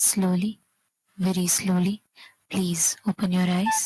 Slowly, very slowly, please open your eyes.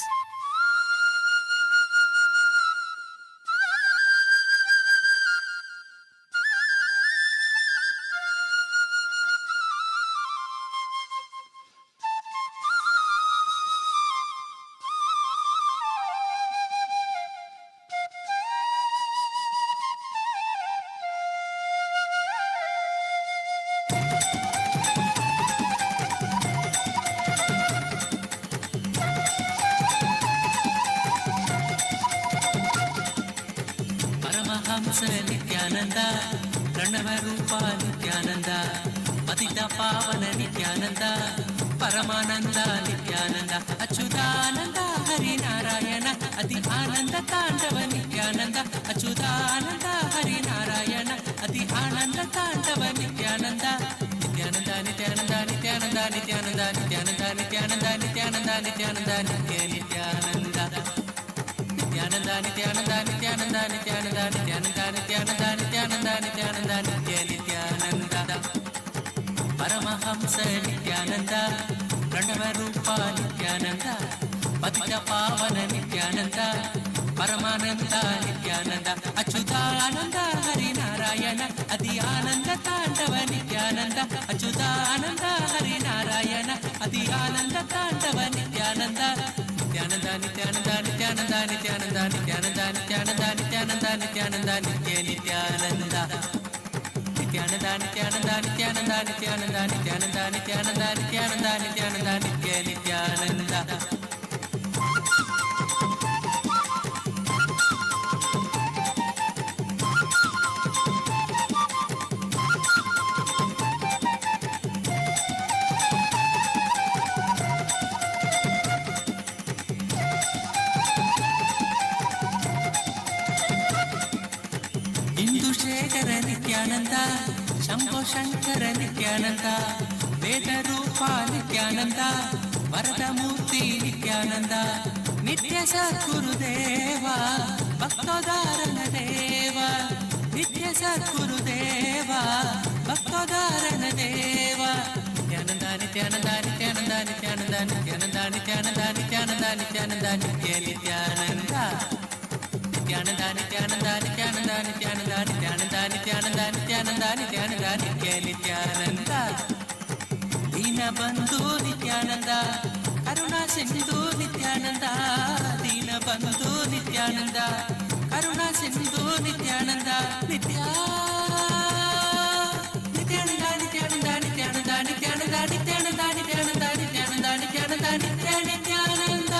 Paramahamsa Nithyananda ಪ್ರಣವ ರೂಪ ನಿತ್ಯಾನಂದ ಪತಿತ ಪಾವನ ನಿತ್ಯಾನಂದ ಪರಮಾನಂದ ನಿತ್ಯಾನಂದ ಅಚ್ಯುತಾನಂದ ಹರಿನಾರಾಯಣ ಅತಿ ಆನಂದ ತಾಂಡವ ನಿತ್ಯಾನಂದ ಅಚ್ಯುತಾನಂದ ಹರಿನಾರಾಯಣ ಅತಿ ಆನಂದ ತಾಂಡವ ನಿತ್ಯಾನಂದ ನಿತ್ಯಾನಂದ ನಿತ್ಯಾನಂದ ನಿತ್ಯಾನಂದ ನಿತ್ಯಾನಂದ ನಿತ್ಯಾನಂದ ನಿತ್ಯಾನಂದ ನಿತ್ಯಾನಂದ ನಿತ್ಯಾನಂದ ನಿತ್ಯ ನಿತ್ಯಾನಂದ ನಿತ್ಯಾನಂದ ನಿತ್ಯಾನಂದ ನಿತ್ಯಾನಂದ ನಿತ್ಯಾನಂದ ನಿತ್ಯಾನಂದ ನಿತ್ಯಾನಂದ ನಿತ್ಯಾನಂದ ನಿತ್ಯಾನಂದ ನಿತ್ಯ ನಿತ್ಯಾನಂದ ಪರಮಹಂಸ ನಿತ್ಯಾನಂದ ಪ್ರಣವ ರೂಪ ನಿತ್ಯಾನಂದ ಪತಿತ ಪಾವನ ನಿತ್ಯಾನಂದ ಪರಮಾನಂದ ನಿತ್ಯಾನಂದ ಅಚ್ಯುತಾನಂದ ಹರಿನಾರಾಯಣ ಅತಿ ಆನಂದ ತಾಂಡವ ನಿತ್ಯಾನಂದ ಅಚ್ಯುತಾನಂದ ಹರಿನಾರಾಯಣ ಅತಿ ಆನಂದ ತಾಂಡವ ನಿತ್ಯಾನಂದ ನಿತ್ಯಾನಂದ ನಿತ್ಯಾನಂದ ನಿತ್ಯಾನಂದ ನಿತ್ಯಾನಂದ ನಿತ್ಯಾನಂದ ನಿತ್ಯಾನಂದ ನಿತ್ಯಾನಂದ ನಿತ್ಯಾನಂದ ನಿತ್ಯ ನಿತ್ಯಾನಂದ ನಿತ್ಯಾನಂದ ನಿತ್ಯಾನಂದ ನಿತ್ಯಾನಂದ ನಿತ್ಯಾನಂದ ನಿತ್ಯಾನಂದ ನಿತ್ಯಾನಂದ ನಿತ್ಯಾನಂದ ನಿತ್ಯಾನಂದ ನಿತ್ಯ ನಿತ್ಯಾನಂದ ಇಂದುಶೇಖರ ನಿತ್ಯಾನಂದ ಶಂಭೋ ಶಂಕರ ನಿತ್ಯಾನಂದ ವೇದ ರೂಪ ನಿತ್ಯಾನಂದ ವರದ ಮೂರ್ತಿ ನಿತ್ಯಾನಂದ ನಿತ್ಯ ಸದ್ಗುರುದೇವ ಭಕ್ತೋದಾರನ ದೇವ ನಿತ್ಯ ಸದ್ಗುರುದೇವ ಭಕ್ತೋದಾರನ ದೇವ ನಿತ್ಯಾನಂದ ನಿತ್ಯಾನಂದ ನಿತ್ಯಾನಂದ ನಿತ್ಯಾನಂದ ನಿತ್ಯಾನಂದ ನಿತ್ಯಾನಂದ ನಿತ್ಯಾನಂದ ನಿತ್ಯಾನಂದ ನಿತ್ಯ ನಿತ್ಯಾನಂದ ನಿತ್ಯಾನಂದ ನಿತ್ಯಾನಂದ ನಿತ್ಯಾನಂದ ನಿತ್ಯಾನಂದ ನಿತ್ಯಾನಂದ ನಿತ್ಯಾನಂದ ನಿತ್ಯಾನಂದ ನಿತ್ಯಾನಂದ ನಿತ್ಯ ನಿತ್ಯಾನಂದ ದೀನಬಂಧು ನಿತ್ಯಾನಂದ ಕರುಣಾ ಸಿಂಧು ನಿತ್ಯಾನಂದ ದೀನಬಂಧು ನಿತ್ಯಾನಂದ ಕರುಣಾ ಸಿಂಧು ನಿತ್ಯಾನಂದ ನಿತ್ಯಾನಂದ ನಿತ್ಯಾನಂದ ನಿತ್ಯಾನಂದ ನಿತ್ಯಾನಂದ ನಿತ್ಯಾನಂದ ನಿತ್ಯಾನಂದ ನಿತ್ಯಾನಂದ ನಿತ್ಯಾನಂದ ನಿತ್ಯ ನಿತ್ಯಾನಂದ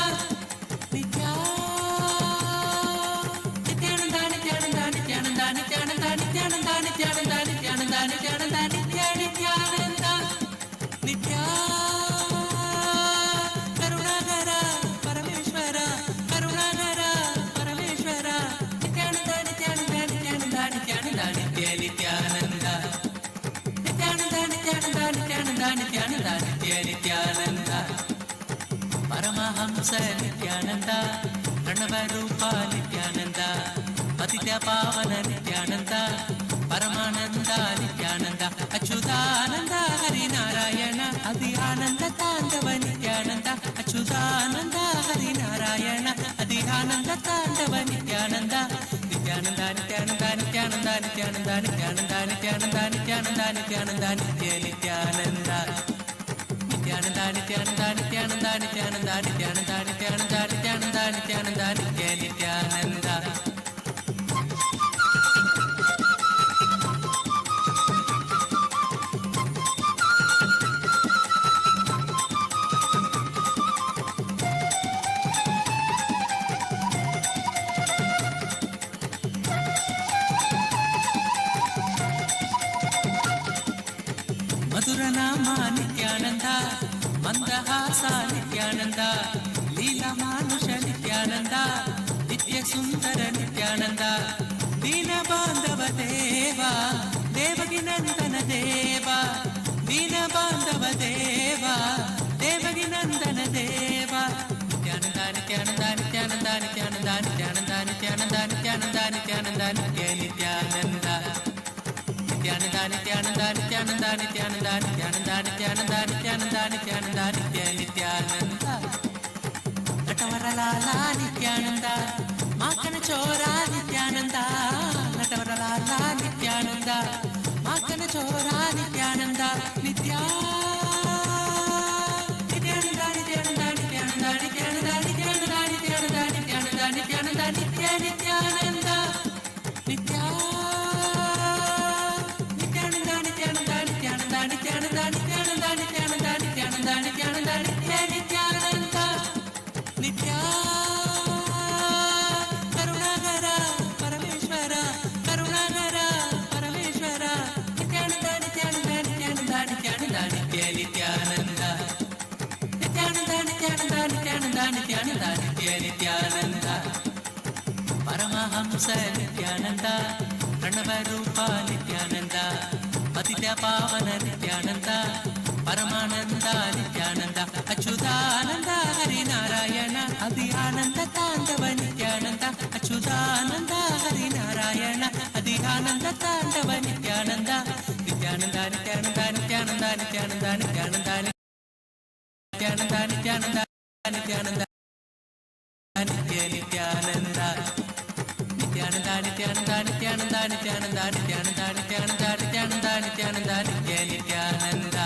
ನಿತ್ಯಾನಂದ ನಿತ್ಯಾನಂದ ನಿತ್ಯಾನಂದ ನಿತ್ಯಾನಂದ ನಿತ್ಯಾನಂದ ನಿತ್ಯ ನಿತ್ಯಾನಂದ ನಿತ್ಯ ಕರುಣಾಕರ ಪರಮೇಶ್ವರ ಕರುಣಾಕರ ಪರಮೇಶ್ವರ ನಿತ್ಯಾನಂದ ನಿತ್ಯಾನಂದ ನಿತ್ಯಾನಂದ ನಿತ್ಯಾನಂದ ನಿತ್ಯ ನಿತ್ಯಾನಂದ ನಿತ್ಯಾನಂದ ನಿತ್ಯಾನಂದ ನಿತ್ಯಾನಂದ ನಿತ್ಯಾನಂದ ನಿತ್ಯ ನಿತ್ಯಾನಂದ ಪರಮಹಂಸ ನಿತ್ಯಾನಂದ ಪ್ರಣವ ರೂಪ ನಿತ್ಯಾನಂದ ಪತಿತ ಪಾವನ ನಿತ್ಯಾನಂದ ಪರಮಾನಂದ ನಿತ್ಯಾನಂದ ಅಚ್ಯುತಾನಂದ ಹರಿನಾರಾಯಣ ಅತಿ ಆನಂದ ತಾಂಡವ ನಿತ್ಯಾನಂದ ಅಚ್ಯುತಾನಂದ ಹರಿನಾರಾಯಣ ಅತಿ ಆನಂದ ತಾಂಡವ ನಿತ್ಯಾನಂದ ನಿತ್ಯಾನಂದ ನಿತ್ಯಾನಂದ ನಿತ್ಯಾನಂದ ನಿತ್ಯಾನಂದ ನಿತ್ಯಾನಂದ ನಿತ್ಯಾನಂದ ನಿತ್ಯಾನಂದ ನಿತ್ಯಾನಂದ ನಿತ್ಯ ನಿತ್ಯಾನಂದ ನಿತ್ಯಾನಂದ ನಿತ್ಯಾನಂದ ನಿತ್ಯಾನಂದ ನಿತ್ಯಾನಂದ ನಿತ್ಯಾನಂದ ನಿತ್ಯಾನಂದ ನಿತ್ಯಾನಂದ ನಿತ್ಯಾನಂದ ನಿತ್ಯ ನಿತ್ಯಾನಂದ ಮಧುರನಾಮ ನಿತ್ಯಾನಂದ ಮಂದಹಾಸ ನಿತ್ಯಾನಂದ ಲೀಲಾ ಮಾನುಷ ನಿತ್ಯಾನಂದ ನಿತ್ಯ ಸುಂದರ ನಿತ್ಯಾನಂದ ದೀನ ಬಾಂಧವ ದೇವ ದೇವಗಿ ನಂದನ ದೇವ ದೀನ ಬಾಂಧವ ದೇವ ದೇವಗಿ ನಂದನ ದೇವ ನಿತ್ಯಾನಂದ ನಿತ್ಯಾನಂದ ನಿತ್ಯಾನಂದ ನಿತ್ಯಾನಂದ ನಿತ್ಯಾನಂದ ನಿತ್ಯಾನಂದ ನಿತ್ಯಾನಂದ ನಿತ್ಯಾನಂದ ನಿತ್ಯ Nithyananda Nithyananda Nithyananda Nithyananda Nithyananda Nithyananda nithyananda nithyananda nithyananda nithyananda ನಟವರಲಾಲ Nithyananda ಮಾಕನ ಚೋರ ನಿತ್ಯಾನಂದ ನಟವರಲಾಲ ನಿತ್ಯಾನಂದ ಮಾಕನ ಚೋರ ನಿತ್ಯಾನಂದ ನಿತ್ಯಾನಂದ ನಿತ್ಯಾನಂದ ನಿತ್ಯಾನಂದ ನಿತ್ಯಾನಂದ ನಿತ್ಯಾನಂದ ನಿತ್ಯಾನಂದ ನಿತ್ಯಾನಂದ ನಿತ್ಯಾನಂದ ನಿತ್ಯಾನಂದ ನಿತ್ಯಾನಂದ ನಿತ್ಯಾನಂದ ನಿತ್ಯಾನಂದ ನಿತ್ಯಾನಂದ ನಿತ್ಯಾನಂದ ನಿತ್ಯಾನಂದ ನಿತ್ಯಾನಂದ ನಿತ್ಯಾನಂದ ನಿತ್ಯಾನಂದ ನಿತ್ಯ ಕರುಣಾಕರ ಪರಮೇಶ್ವರ ಕರುಣಾಕರ ಪರಮೇಶ್ವರ ನಿತ್ಯಾನಂದ ನಿತ್ಯಾನಂದ ನಿತ್ಯಾನಂದ ನಿತ್ಯಾನಂದ ನಿತ್ಯ ನಿತ್ಯಾನಂದ ನಿತ್ಯಾನಂದ ನಿತ್ಯಾನಂದ ನಿತ್ಯಾನಂದ ನಿತ್ಯಾನಂದ ನಿತ್ಯ ನಿತ್ಯಾನಂದ ಪರಮಹಂಸ ನಿತ್ಯಾನಂದ ಪ್ರಣವರೂಪ ನಿತ್ಯಾನಂದ ಪತಿತ ಪಾವನ ನಿತ್ಯಾನಂದ ಪರಮಾನಂದ ನಿತ್ಯಾನಂದ ಅಚ್ಯುತಾನಂದ ಹರಿನಾರಾಯಣ ಅದಿ ಆನಂದ ತಾಂಡವ ನಿತ್ಯಾನಂದ ಅಚ್ಯುತಾನಂದ ಹರಿನಾರಾಯಣ ಅದಿ ಆನಂದ ತಾಂಡವ ನಿತ್ಯಾನಂದ ನಿತ್ಯಾನಂದ ನಿತ್ಯಾನಂದ ನಿತ್ಯಾನಂದ ನಿತ್ಯಾನಂದ ನಿತ್ಯಾನಂದ ನಿತ್ಯಾನಂದ ನಿತ್ಯಾನಂದ ನಿತ್ಯಾನಂದ ನಿತ್ಯ ನಿತ್ಯಾನಂದ ನಿತ್ಯಾನಂದ ನಿತ್ಯಾನಂದ ನಿತ್ಯಾನಂದ ನಿತ್ಯಾನಂದ ನಿತ್ಯಾನಂದ ನಿತ್ಯಾನಂದ ನಿತ್ಯಾನಂದ ನಿತ್ಯಾನಂದ ನಿತ್ಯ ನಿತ್ಯಾನಂದ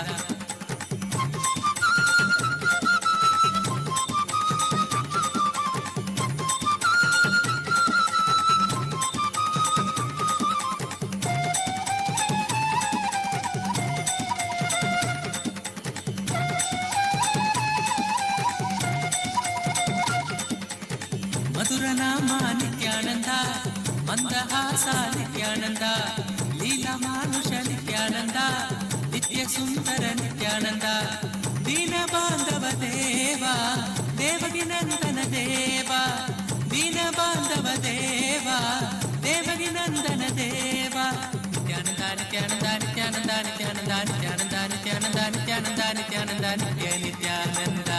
ಮಧುರನಾಮ ನಿತ್ಯಾನಂದ ಮಂದಹಾಸ ನಿತ್ಯಾನಂದ ಲೀಲಾ ಮಾನುಷ ನಿತ್ಯಾನಂದ ನಿತ್ಯ ಸುಂದರ ನಿತ್ಯಾನಂದ ದೀನ ಬಾಂಧವ ದೇವ ದೇವಗಿ ನಂದನ ದೇವ ದೀನ ಬಾಂಧವ ದೇವ ದೇವಗಿ ನಂದನ ದೇವ ನಿತ್ಯಾನಂದ ನಿತ್ಯಾನಂದ ನಿತ್ಯಾನಂದ ನಿತ್ಯಾನಂದ ನಿತ್ಯಾನಂದ ನಿತ್ಯಾನಂದ ನಿತ್ಯಾನಂದ ನಿತ್ಯಾನಂದ ನಿತ್ಯ ನಿತ್ಯಾನಂದ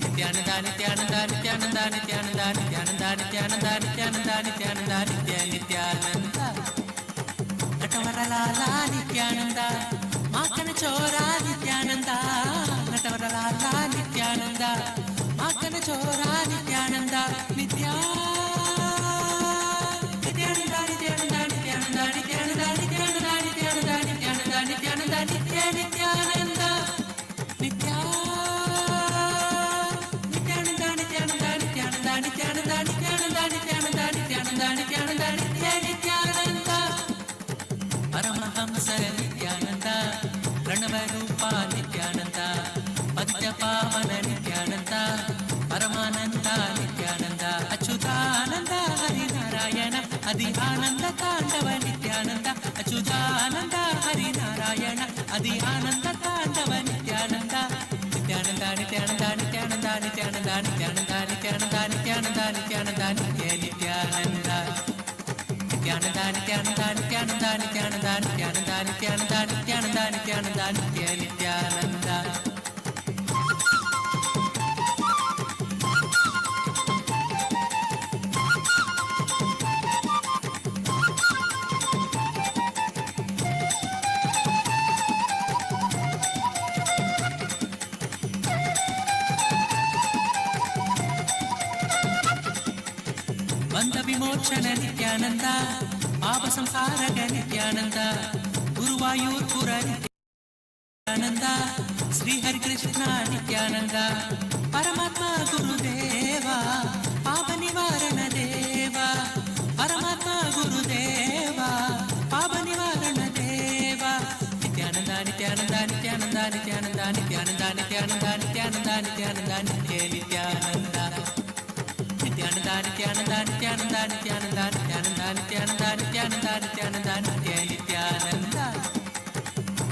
ನಿತ್ಯಾನಂದ ನಿತ್ಯಾನಂದ ನಿತ್ಯಾನಂದ ನಿತ್ಯಾನಂದ ನಿತ್ಯಾನಂದ ನಿತ್ಯಾನಂದ ನಿತ್ಯಾನಂದ ನಿತ್ಯಾನಂದ ನಿತ್ಯ ನಿತ್ಯಾನಂದ ನಟವರಲಾಲ ನಿತ್ಯಾನಂದ ಮಾಕನ ಚೋರ ನಿತ್ಯಾನಂದ ನಟವರಲಾಲ ನಿತ್ಯಾನಂದ ಮಾಕನ ಚೋರ ನಿತ್ಯಾನಂದ ನಿತ್ಯಾನಂದ ನಿತ್ಯಾನಂದ ನಿತ್ಯಾನಂದ ನಿತ್ಯಾನಂದ ನಿತ್ಯಾನಂದ ನಿತ್ಯಾನಂದ ನಿತ್ಯಾನಂದ ನಿತ್ಯಾನಂದ ನಿತ್ಯ ನಿತ್ಯಾನಂದ ನಿತ್ಯ ನಿತ್ಯಾನಂದ ನಿತ್ಯಾನಂದ ನಿತ್ಯಾನಂದ ನಿತ್ಯಾನಂದ ನಿತ್ಯಾನಂದ ನಿತ್ಯ ನಿತ್ಯಾನಂದ ಪರಮಹಂಸ ನಿತ್ಯಾನಂದ ಪ್ರಣವರೂಪ ನಿತ್ಯಾನಂದ ಪದ್ಯ ಪಾವನ ನಿತ್ಯಾನಂದ ಪರಮಾನಂದ ನಿತ್ಯಾನಂದ ಅಚ್ಯುತಾನಂದ ಹರಿನಾರಾಯಣ ಅದಿ ಆನಂದ ತಾಂಡವ ನಿತ್ಯಾನಂದ ಅಚ್ಯುತಾನಂದ ಹರಿನಾರಾಯಣ ಅದಿ ಆನಂದ ತಾಂಡವ ನಿತ್ಯಾನಂದ ನಿತ್ಯಾನಂದ ನಿತ್ಯಾನಂದ ನಿತ್ಯಾನಂದ ನಿತ್ಯಾನಂದ ನಿತ್ಯಾನಂದ ನಿತ್ಯಾನಂದ ನಿತ್ಯಾನಂದ ನಿತ್ಯಾನಂದ ನಿತ್ಯ ನಿತ್ಯಾನಂದ ನಿತ್ಯಾನಂದ ನಿತ್ಯಾನಂದ ನಿತ್ಯಾನಂದ ನಿತ್ಯಾನಂದ ನಿತ್ಯಾನಂದ ನಿತ್ಯಾನಂದ ನಿತ್ಯಾನಂದ ನಿತ್ಯಾನಂದ ನಿತ್ಯ ನಿತ್ಯಾನಂದ ಬಂಧ ವಿಮೋಚನ ನಿತ್ಯಾನಂದ ಪಾಪ ಸಂಸಾರಕ ನಿತ್ಯಾನಂದ ಗುರುವಾಯೂರ್ಪುರ ನಿತ್ಯಾನಂದ ಶ್ರೀಹರಿಕೃಷ್ಣ ನಿತ್ಯಾನಂದ ಪರಮಾತ್ಮ ಗುರುದೇವ ಪಾಪ ನಿವಾರಣ ದೇವ ಪರಮಾತ್ಮ ಗುರುದೇವ ಪಾಪ ನಿವಾರಣ ದೇವ ನಿತ್ಯಾನಂದ ನಿತ್ಯಾನಂದ ನಿತ್ಯಾನಂದ ನಿತ್ಯಾನಂದ ನಿತ್ಯಾನಂದ ನಿತ್ಯಾನಂದ ನಿತ್ಯಾನಂದ ನಿತ್ಯಾನಂದ ನಿತ್ಯ ನಿತ್ಯಾನಂದ ನಿತ್ಯಾನಂದ ನಿತ್ಯಾನಂದ ನಿತ್ಯಾನಂದ ನಿತ್ಯಾನಂದ ನಿತ್ಯಾನಂದ ನಿತ್ಯಾನಂದ ನಿತ್ಯಾನಂದ ನಿತ್ಯಾನಂದ ನಿತ್ಯ ನಿತ್ಯಾನಂದ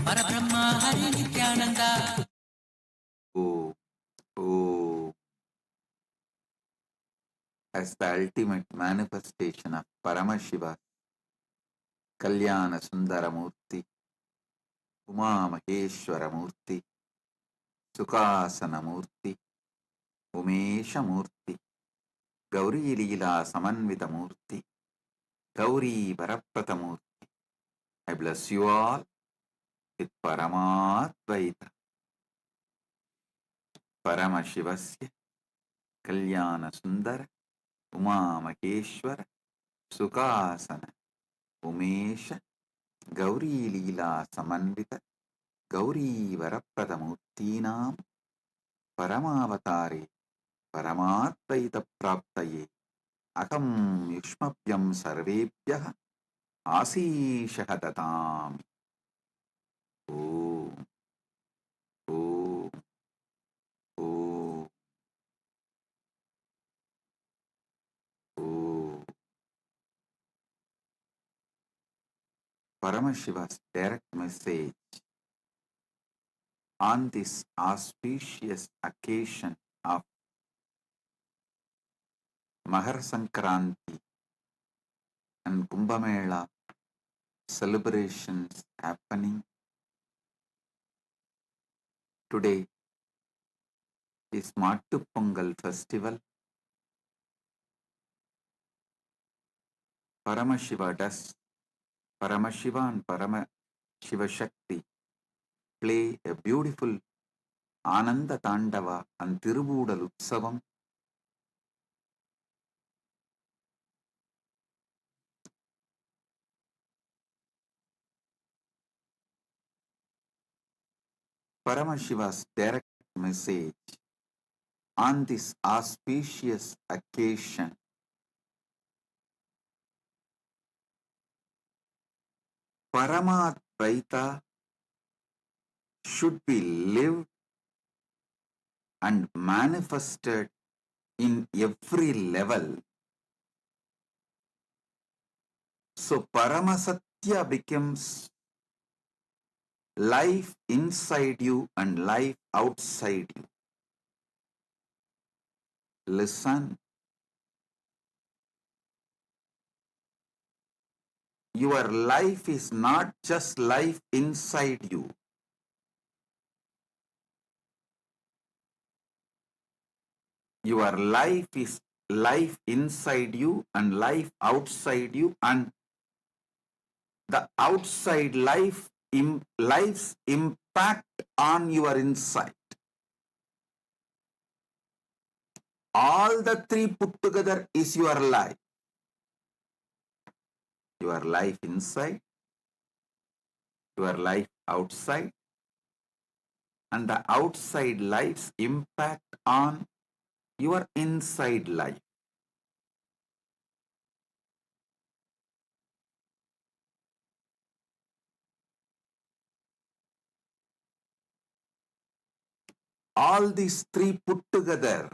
ಪರಬ್ರಹ್ಮ ಹರಿ Nithyananda. As the ultimate manifestation of Paramashiva, Kalyana Sundara Murti, Uma Maheshwara Murti, Sukhasana Murti, Umesha Murti, Gauri Leela Samanvita Murti, Gauri Baraprata Murti. I bless you all. with Paramat Paramashivasya Kalyana Sundara Uma Maheshwara Sukasana Umesha Gauri Leela Samanvita Gauri Varapadamurtinam Paramavatari Paramatvaita Praptaye Akam Yushmapyam Sarvebhyah Asishah Datam. Om, Om, Om, Om. Paramashiva's direct message on this auspicious occasion of Mahar Sankranti and Kumbh Mela celebrations happening today is Mattu Pongal festival. Paramashiva does, Paramashiva and Paramashiva Shakti play a beautiful Ananda Tandava and Tirubudal Utsavam. Paramashiva's direct message on this auspicious occasion. Paramat Vaita should be lived and manifested in every level. So Paramasatya becomes life inside you and life outside you. Listen. Your life is not just life inside you. Your life is life inside you and life outside you, and the outside life's impact on your inside. All the three put together is your life. Your life inside, your life outside, and the outside life's impact on your inside life. All these three put together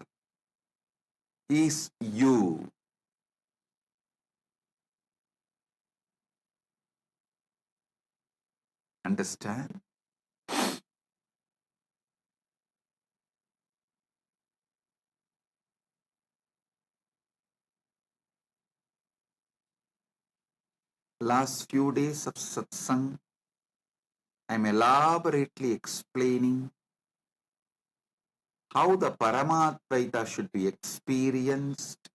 is you. Understand? Last few days of satsang, I'm elaborately explaining how the Paramatvaita should be experienced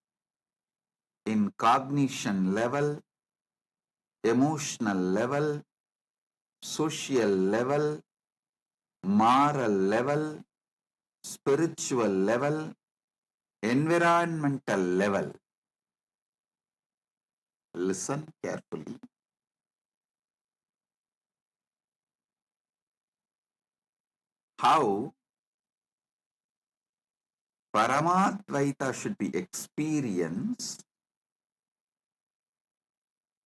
in cognition level, emotional level, social level, moral level, spiritual level, environmental level. Listen carefully. How Paramatvaita should be experienced,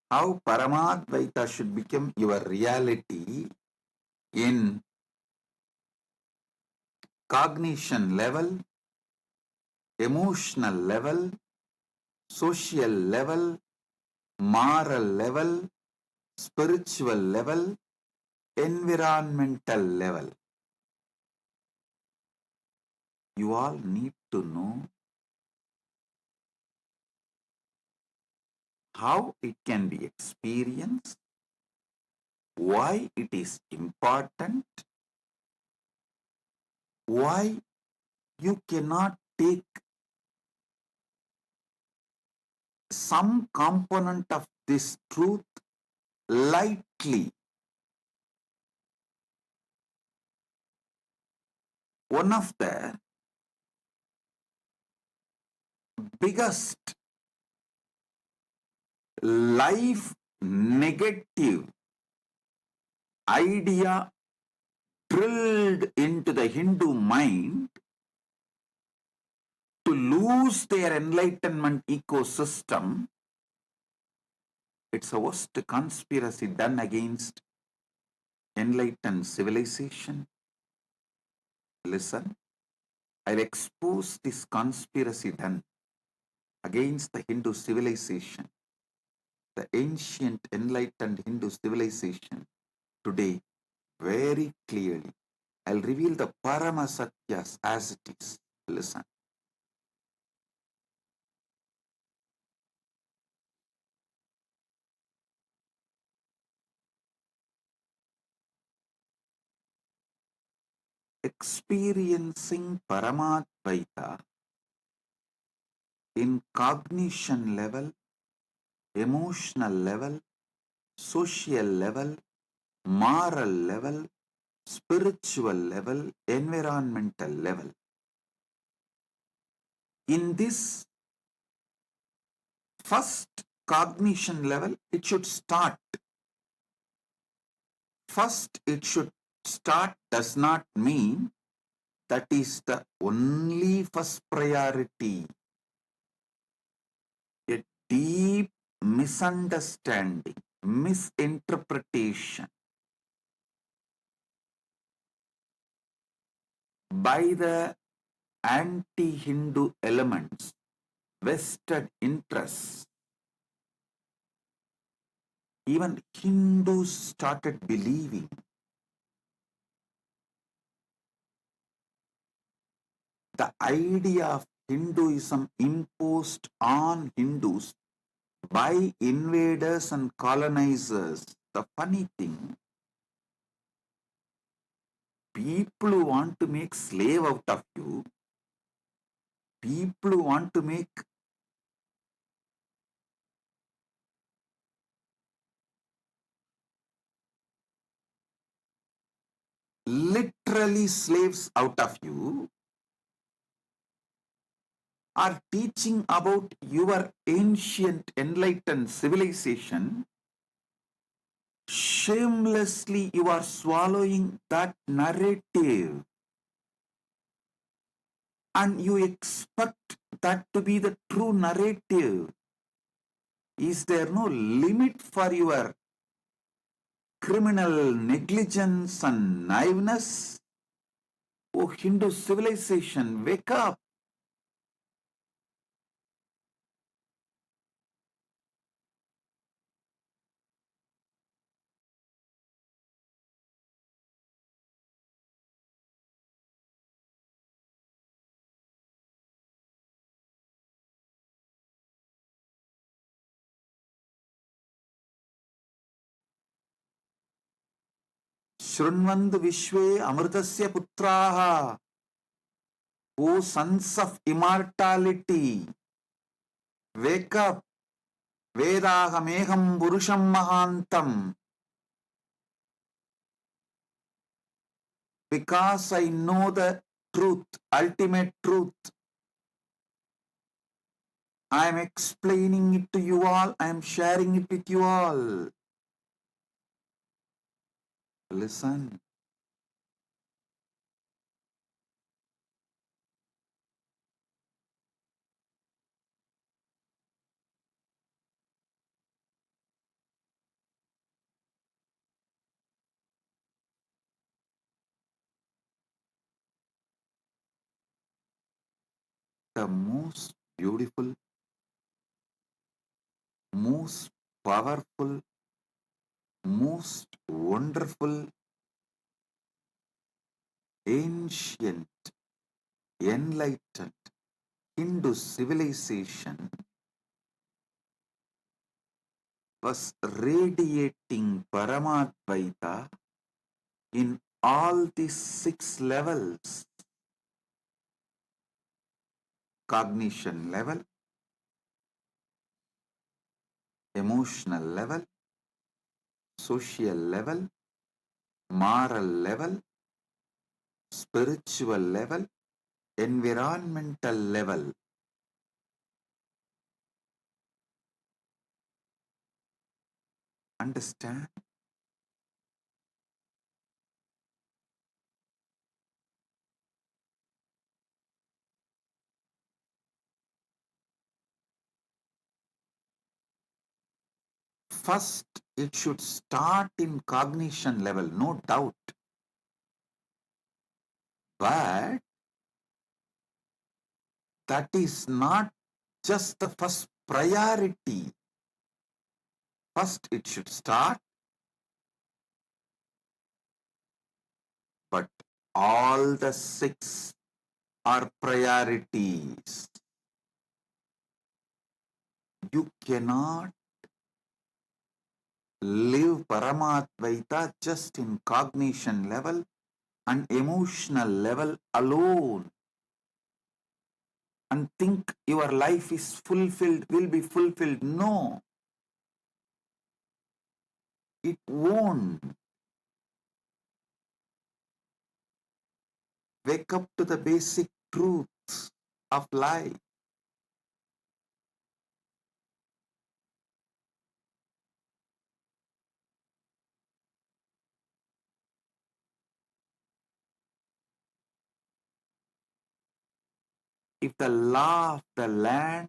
how Paramatvaita should become your reality in cognition level, emotional level, social level, moral level, spiritual level, environmental level. You all need to know how it can be experienced, why it is important, why you cannot take some component of this truth lightly. one of the biggest life negative idea drilled into the Hindu mind to lose their enlightenment ecosystem. It's a worst conspiracy done against enlightened civilization. Listen, I'll expose this conspiracy done against the Hindu civilization, the ancient enlightened Hindu civilization today very clearly. I'll reveal the Paramasatyas as it is. Listen. Experiencing Paramat Vaita in cognition level, emotional level, social level, moral level, spiritual level, environmental level. In this first cognition level, it should start. First, it should start does not mean that is the only first priority. A deep misunderstanding, misinterpretation by the anti-Hindu elements, vested interests. Even Hindus started believing the idea of Hinduism imposed on Hindus by invaders and colonizers. The funny thing, people who want to make slave out of you, people who want to make literally slaves out of you, are teaching about your ancient enlightened civilization. Shamelessly you are swallowing that narrative and you expect that to be the true narrative. Is there no limit for your criminal negligence and naiveness? Oh, Hindu civilization, wake up. Shrunvandu Vishwe Amritasya Putraha. O sons of immortality, wake up. Vedahameham Purusham Mahantam. Because I know the truth, ultimate truth. I am explaining it to you all. I am sharing it with you all. Listen. The most beautiful, most powerful, most wonderful, ancient, enlightened Hindu civilization was radiating Paramadvaita in all these 6 levels. Cognition level, emotional level, social level, moral level, spiritual level, environmental level. Understand? First, it should start in cognition level, no doubt. But that is not just the first priority. First, it should start, but all the six are priorities. You cannot live Paramatvaita just in cognition level and emotional level alone and think your life is fulfilled, will be fulfilled. No, it won't. Wake up to the basic truths of life. If the law of the land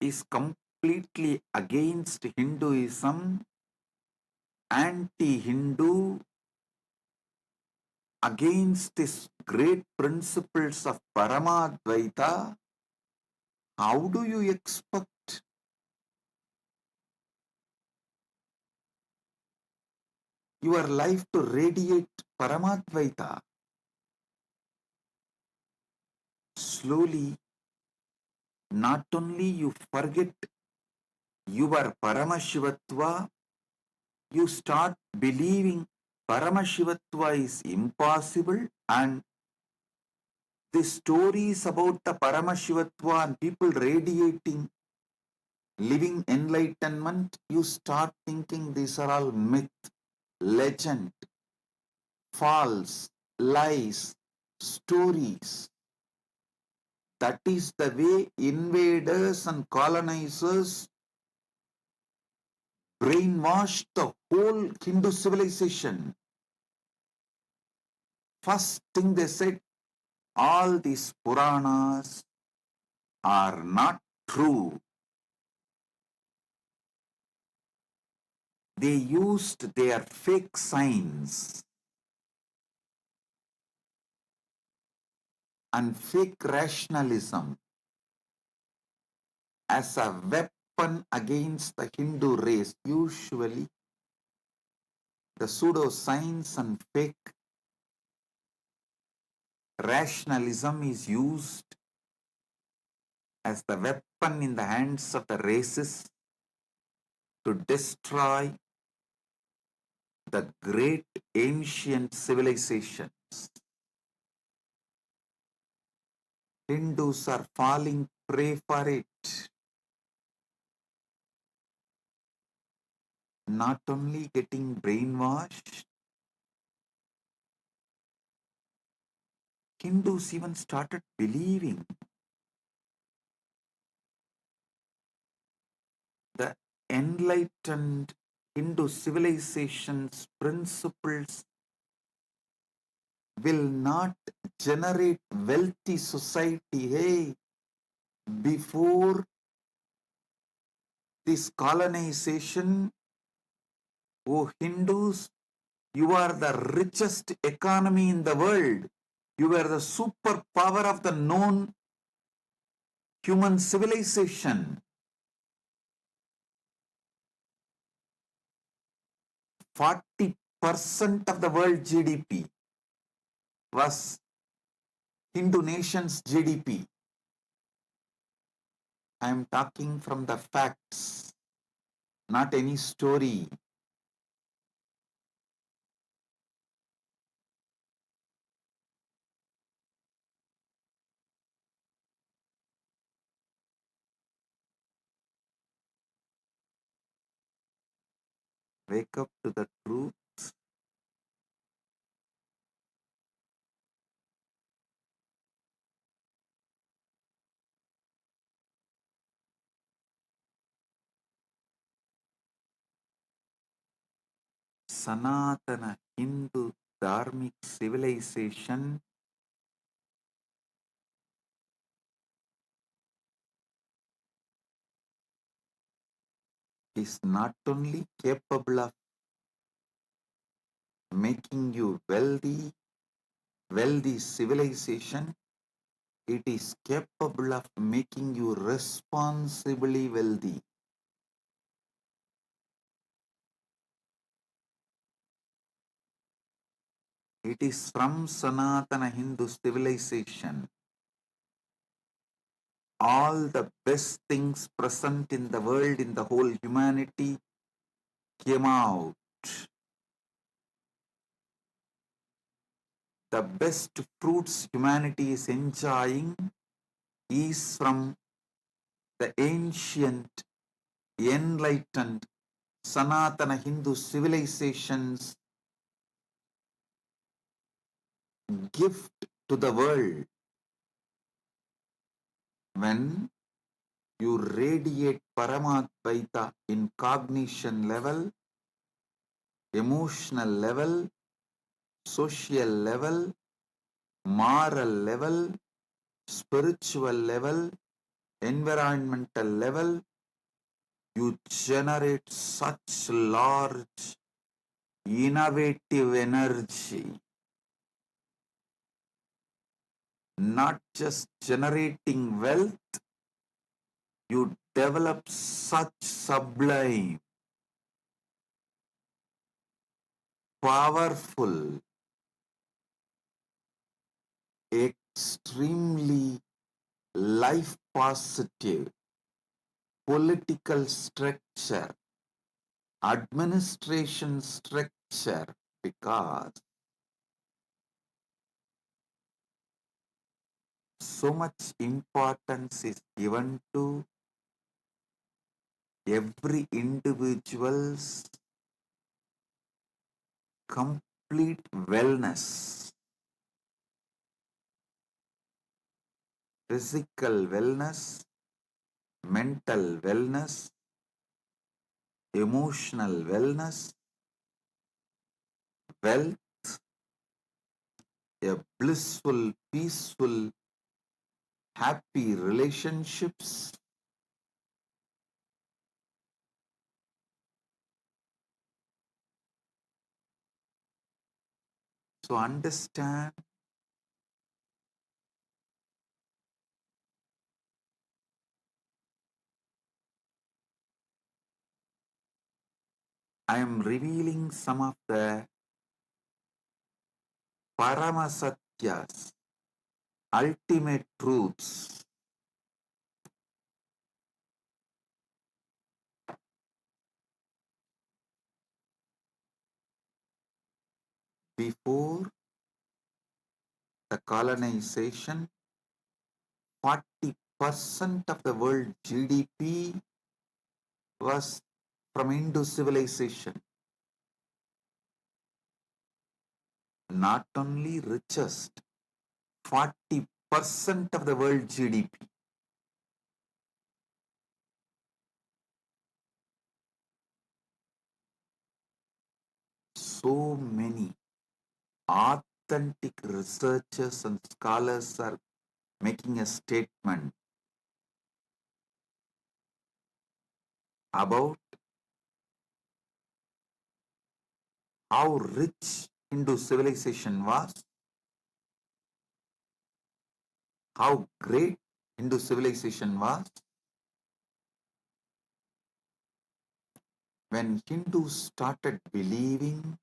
is completely against Hinduism, anti-Hindu, against these great principles of Paramadvaita, how do you expect your life to radiate Paramadvaita? Slowly, not only you forget your Paramashivatva, you start believing Paramashivatva is impossible, and the stories about the Paramashivatva and people radiating, living enlightenment, you start thinking these are all myth, legend, false, lies, stories. That is the way invaders and colonizers brainwashed the whole Hindu civilization. First thing they said, all these Puranas are not true. They used their fake science and fake rationalism as a weapon against the Hindu race. Usually, the pseudoscience and fake rationalism is used as the weapon in the hands of the races to destroy the great ancient civilizations. Hindus are falling prey for it. Not only getting brainwashed, Hindus even started believing the enlightened Hindu civilization's principles will not generate wealthy society. Hey, before this colonization, oh Hindus, you are the richest economy in the world. You are the superpower of the known human civilization. 40% of the world GDP was Hindu nation's GDP. I am talking from the facts, not any story. Wake up to the truth. Sanatana Hindu Dharmic civilization is not only capable of making you wealthy civilization, it is capable of making you responsibly wealthy. It is from Sanatana Hindu civilization. All the best things present in the world, in the whole humanity, came out. The best fruits humanity is enjoying is from the ancient, enlightened, Sanatana Hindu civilization's gift to the world. When you radiate Paramat in cognition level, emotional level, social level, moral level, spiritual level, environmental level, you generate such large, innovative energy. Not just generating wealth, you develop such sublime, powerful, extremely life positive political structure, administration structure, because so much importance is given to every individual's complete wellness, physical wellness, mental wellness, emotional wellness, wealth, a blissful, peaceful, happy relationships. So understand, I am revealing some of the Paramasatyas, ultimate truths. Before the colonization, 40% of the world GDP was from Hindu civilization. Not only richest, 40% of the world GDP. So many authentic researchers and scholars are making a statement about how rich Hindu civilization was, how great Hindu civilization was. When Hindus started believing,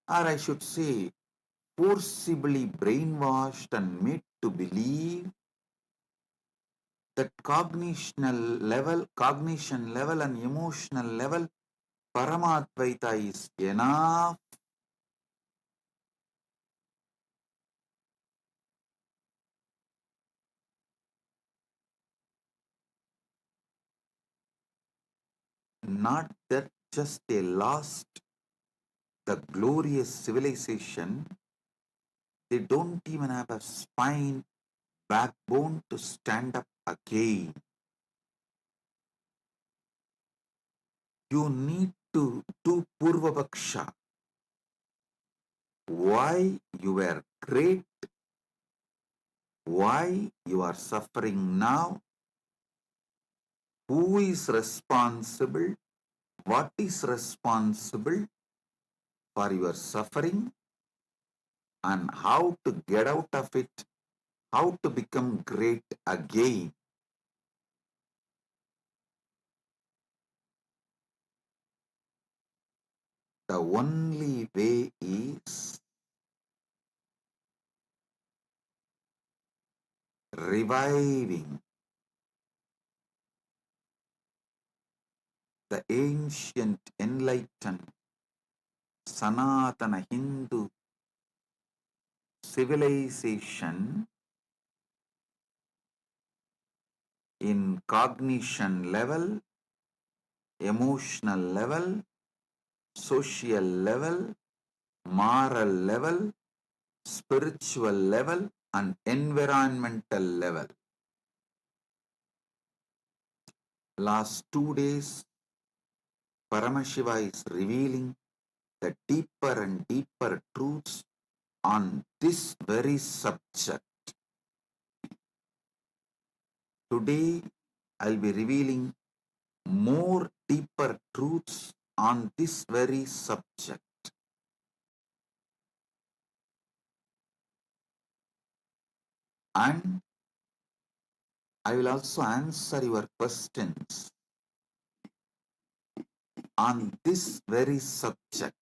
or I should say, forcibly brainwashed and made to believe that cognition level and emotional level, Paramatvaita is enough. Not that just they lost the glorious civilization, they don't even have a spine, backbone to stand up again. You need to do Purva Paksha. Why you were great, why you are suffering now, who is responsible, what is responsible for your suffering, and how to get out of it, how to become great again. The only way is reviving the ancient enlightened Sanatana Hindu civilization in cognition level, emotional level, social level, moral level, spiritual level, and environmental level. Last 2 days, Paramashiva is revealing the deeper and deeper truths on this very subject. Today, I'll be revealing more deeper truths on this very subject. And I will also answer your questions on this very subject.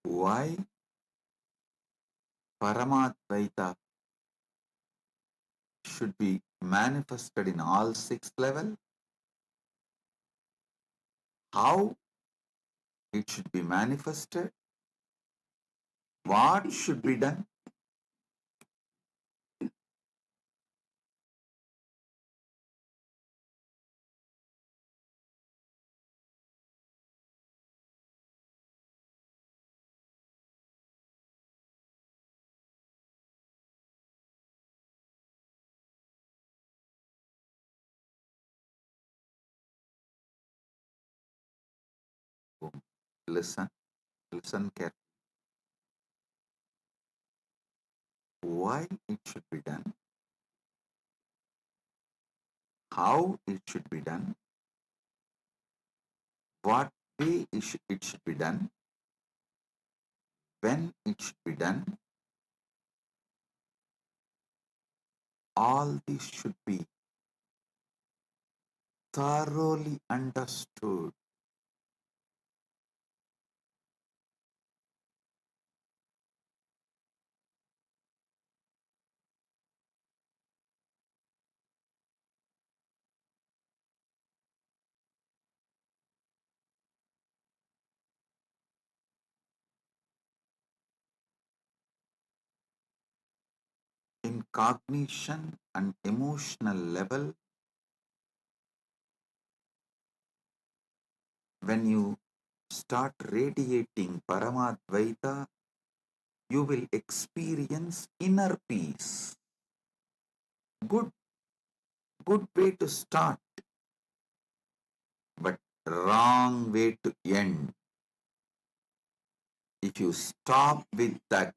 Why Paramat should be manifested in all 6 levels? How it should be manifested? What should be done? Listen carefully. Why it should be done? How it should be done? What way it should be done? When it should be done? All this should be thoroughly understood. In cognition and emotional level, when you start radiating Paramadvaita, you will experience inner peace. Good way to start, but wrong way to end. If you stop with that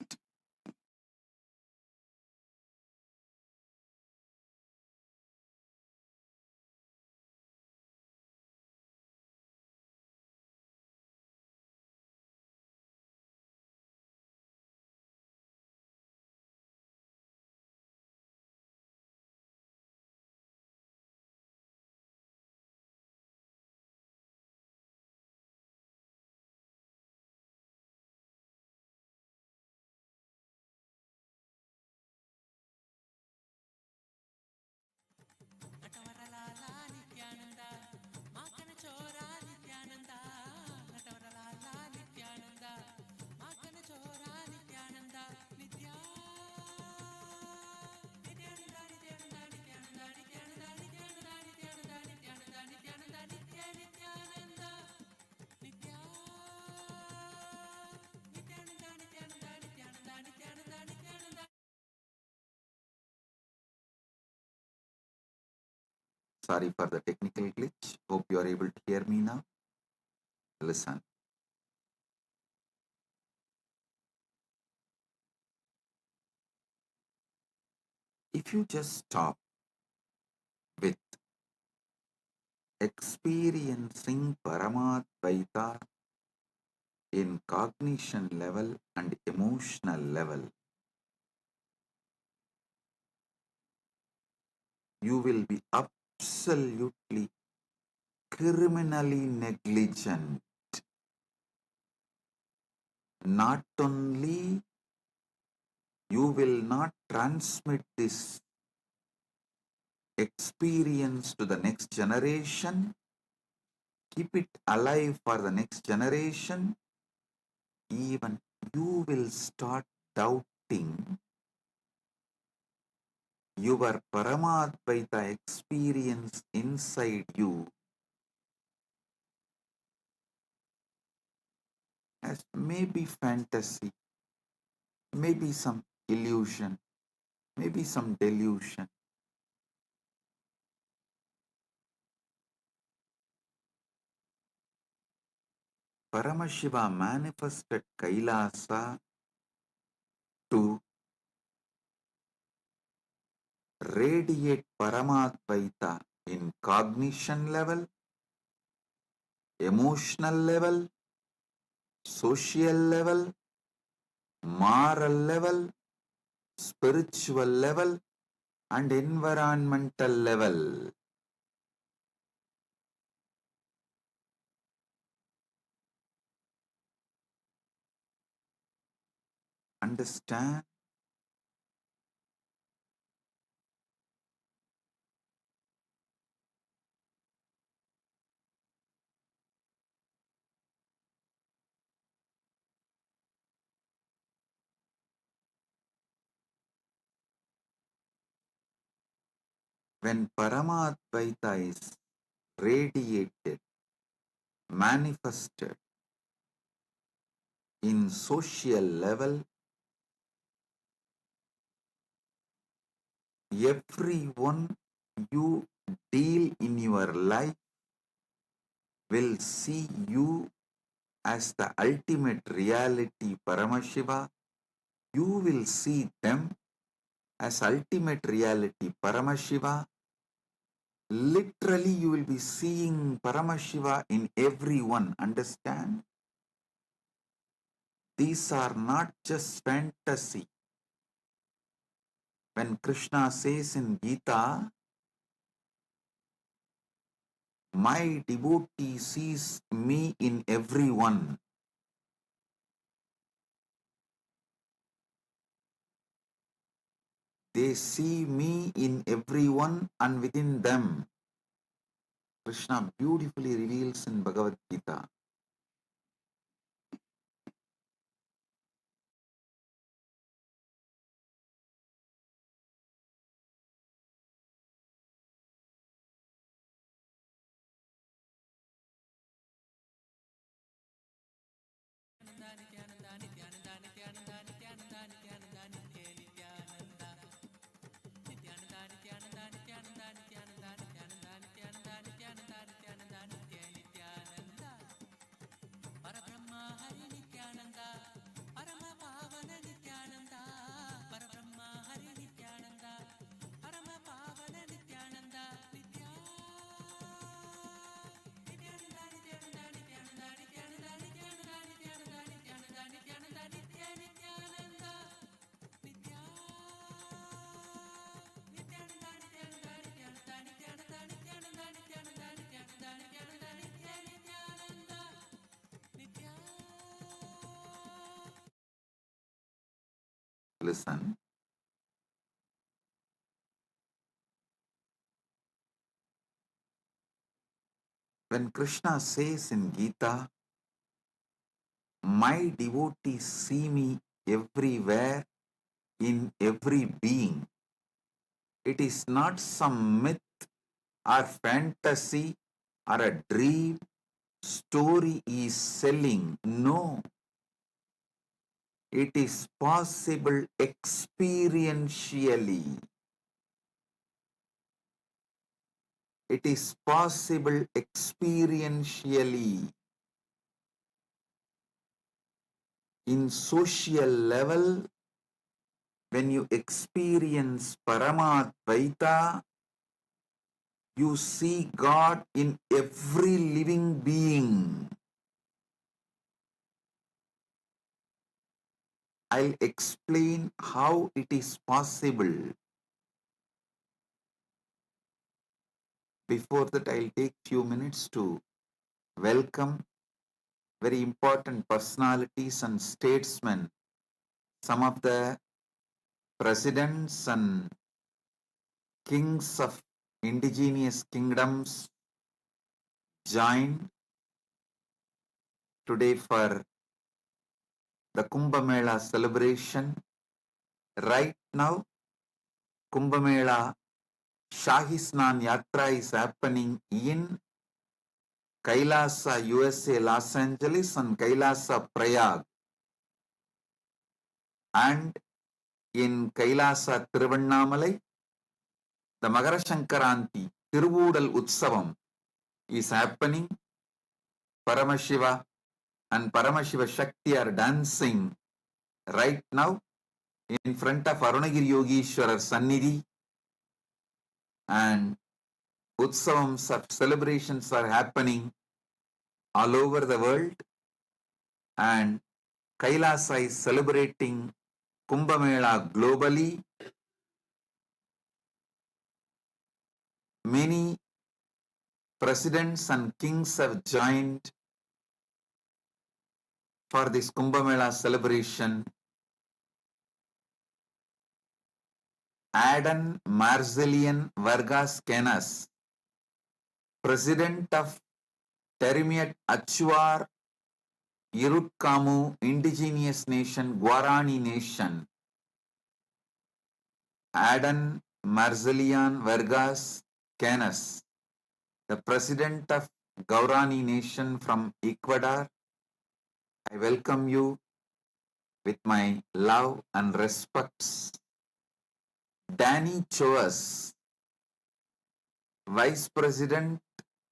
Sorry for the technical glitch. Hope you are able to hear me now. Listen. If you just stop with experiencing Paramat Vaita in cognition level and emotional level, you will be absolutely criminally negligent. Not only you will not transmit this experience to the next generation, keep it alive for the next generation, even you will start doubting your Paramadvaita experience inside you as maybe fantasy, maybe some illusion, maybe some delusion. Paramashiva manifested Kailasa to radiate Paramadvaita in cognition level, emotional level, social level, moral level, spiritual level, and environmental level. Understand? When Paramadvaita is radiated, manifested in social level, everyone you deal in your life will see you as the ultimate reality Paramashiva. You will see them as ultimate reality Paramashiva. Literally, you will be seeing Paramashiva in everyone. Understand? These are not just fantasy. When Krishna says in Gita, my devotee sees me in everyone. They see me in everyone and within them. Krishna beautifully reveals in Bhagavad Gita. Listen. When Krishna says in Gita, my devotees see me everywhere in every being, it is not some myth or fantasy or a dream story is selling. No, it is possible experientially. it is possible experientially. In social level, when you experience Paramat Vaita, you see God in every living being. I'll explain how it is possible. Before that, I'll take few minutes to welcome very important personalities and statesmen, some of the presidents and kings of indigenous kingdoms joined today for the Kumbh Mela celebration. Right now, Kumbh Mela Shahi Snan Yatra is happening in KAILASA, USA, Los Angeles, and KAILASA, Prayag. And in KAILASA, Tiruvannamalai, the Magara Shankaranti Tiruvudal Utsavam is happening. Paramashiva and Paramashiva Shakti are dancing right now in front of Arunagiri Yogeshwarar Sannidhi, and Utsavams of celebrations are happening all over the world, and Kailasa is celebrating Kumbh Mela globally. Many presidents and kings have joined for this Kumbh Mela celebration. Adan Marzelian Vargas Canas, President of Terimiat Achuar Irutkamu Indigenous Nation, Guarani Nation. Adan Marzelian Vargas Canas, the President of Guarani Nation from Ecuador. I welcome you with my love and respects. Danny Choas, Vice President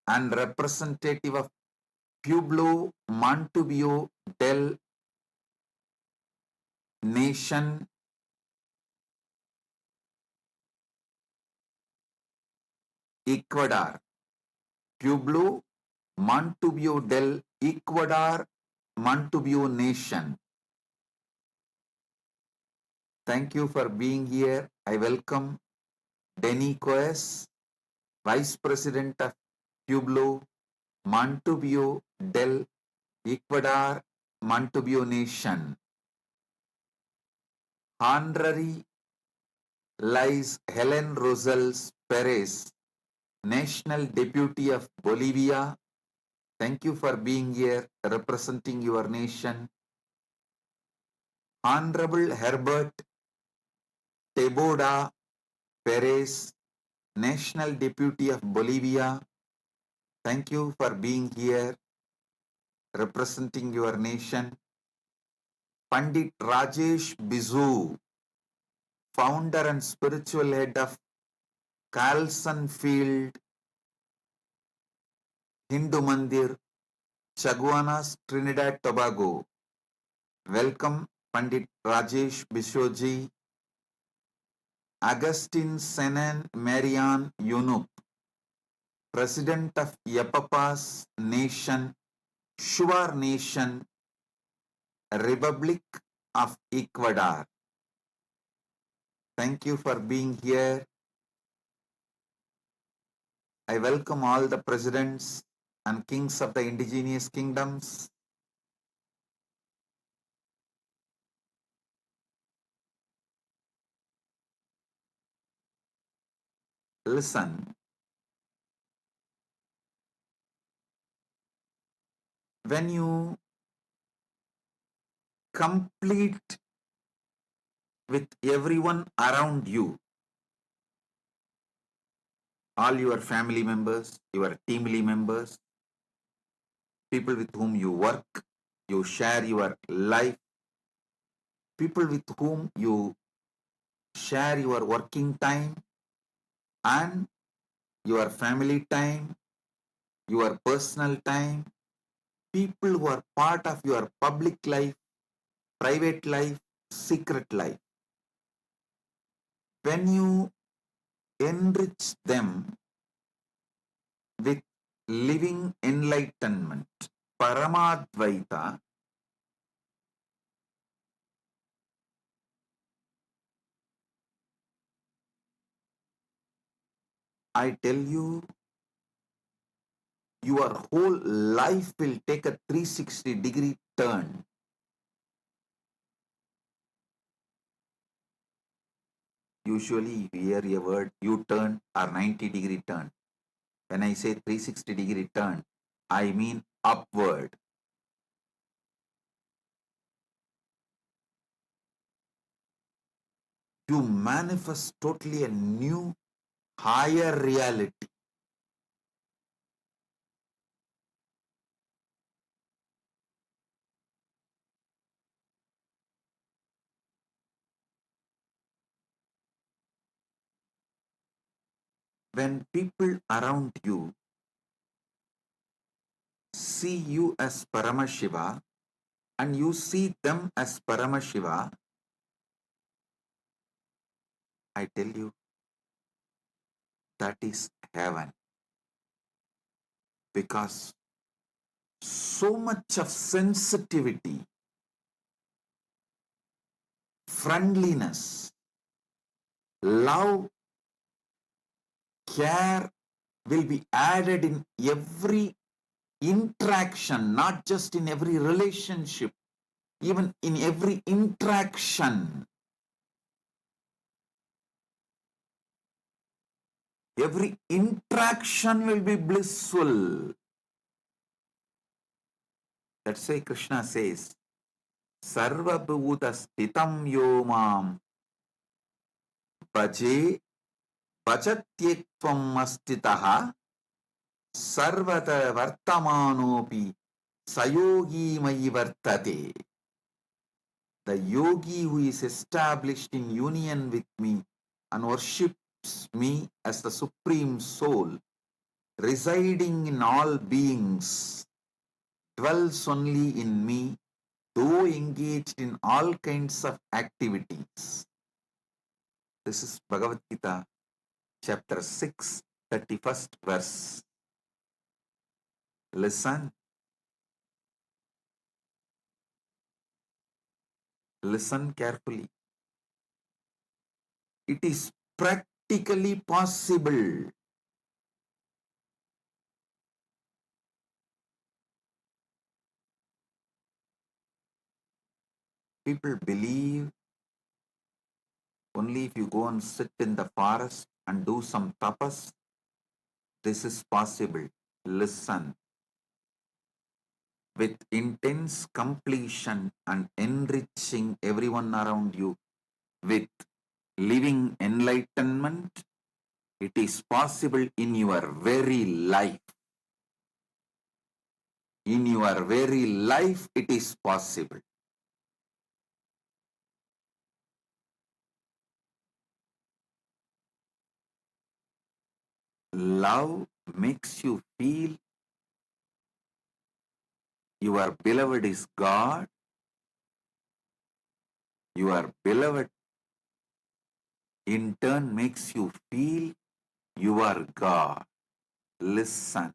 and representative of Pueblo Montubio del Nation, Ecuador. Pueblo Montubio del Ecuador, Montubio Nation. Thank you for being here. I welcome Denny Coes, Vice President of Pueblo Montubio del Ecuador, Montubio Nation. Honorary Liz Helen Rosales Perez, National Deputy of Bolivia. Thank you for being here, representing your nation. Honorable Herbert Teboda Perez, National Deputy of Bolivia. Thank you for being here, representing your nation. Pandit Rajesh Bizu, Founder and Spiritual Head of Carlson Field Hindu Mandir, Chaguanas, Trinidad, Tobago. Welcome, Pandit Rajesh Bishoji. Augustine Senan Marian Yunup, President of Yapapas Nation, Shuar Nation, Republic of Ecuador. Thank you for being here. I welcome all the presidents and kings of the indigenous kingdoms. Listen. When you complete with everyone around you, all your family members, your team members, people with whom you work, you share your life, people with whom you share your working time, and your family time, your personal time, people who are part of your public life, private life, secret life. When you enrich them with living enlightenment, Paramadvaita, I tell you, your whole life will take a 360-degree turn. Usually you hear a word U-turn or 90-degree turn. When I say 360-degree turn, I mean upward. You manifest totally a new, higher reality. When people around you see you as Paramashiva and you see them as Paramashiva, I tell you, that is heaven. Because so much of sensitivity, friendliness, love, care will be added in every interaction, not just in every relationship, even in every interaction. Every interaction will be blissful. That's why Krishna says, Sarva Bhuta Stitam Yomam Bhaje Bhajatyekvam Astitaha Sarvata Vartamanopi Sayogi Mayi Vartate. The yogi who is established in union with me and worships me as the Supreme Soul, residing in all beings, dwells only in me, though engaged in all kinds of activities. This is Bhagavad Gita, chapter 6, 31st verse. Listen. Listen carefully. It is practically possible. People believe only if you go and sit in the forest and do some tapas, this is possible. Listen. With intense completion and enriching everyone around you with living enlightenment, it is possible in your very life. In your very life, it is possible. Love makes you feel your beloved is God. Your beloved in turn makes you feel you are God. Listen.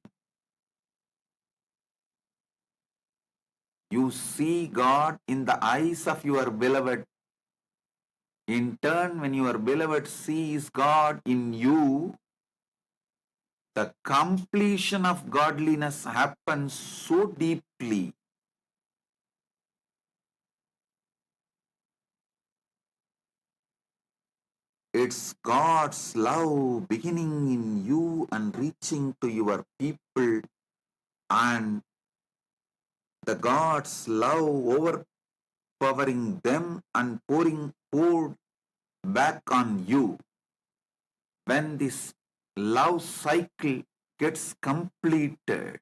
You see God in the eyes of your beloved. In turn, when your beloved sees God in you, the completion of godliness happens so deeply. It's God's love beginning in you and reaching to your people, and the God's love overpowering them and poured back on you. When this love cycle gets completed,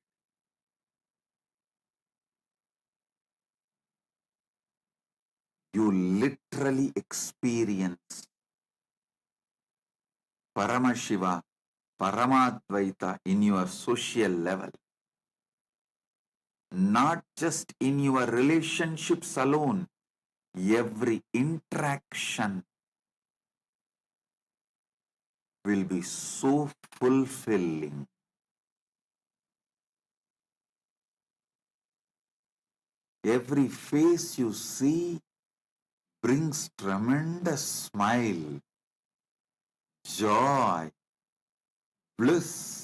you literally experience Paramashiva, Paramadvaita in your social level, not just in your relationships alone, every interaction will be so fulfilling. Every face you see brings tremendous smile, joy, bliss.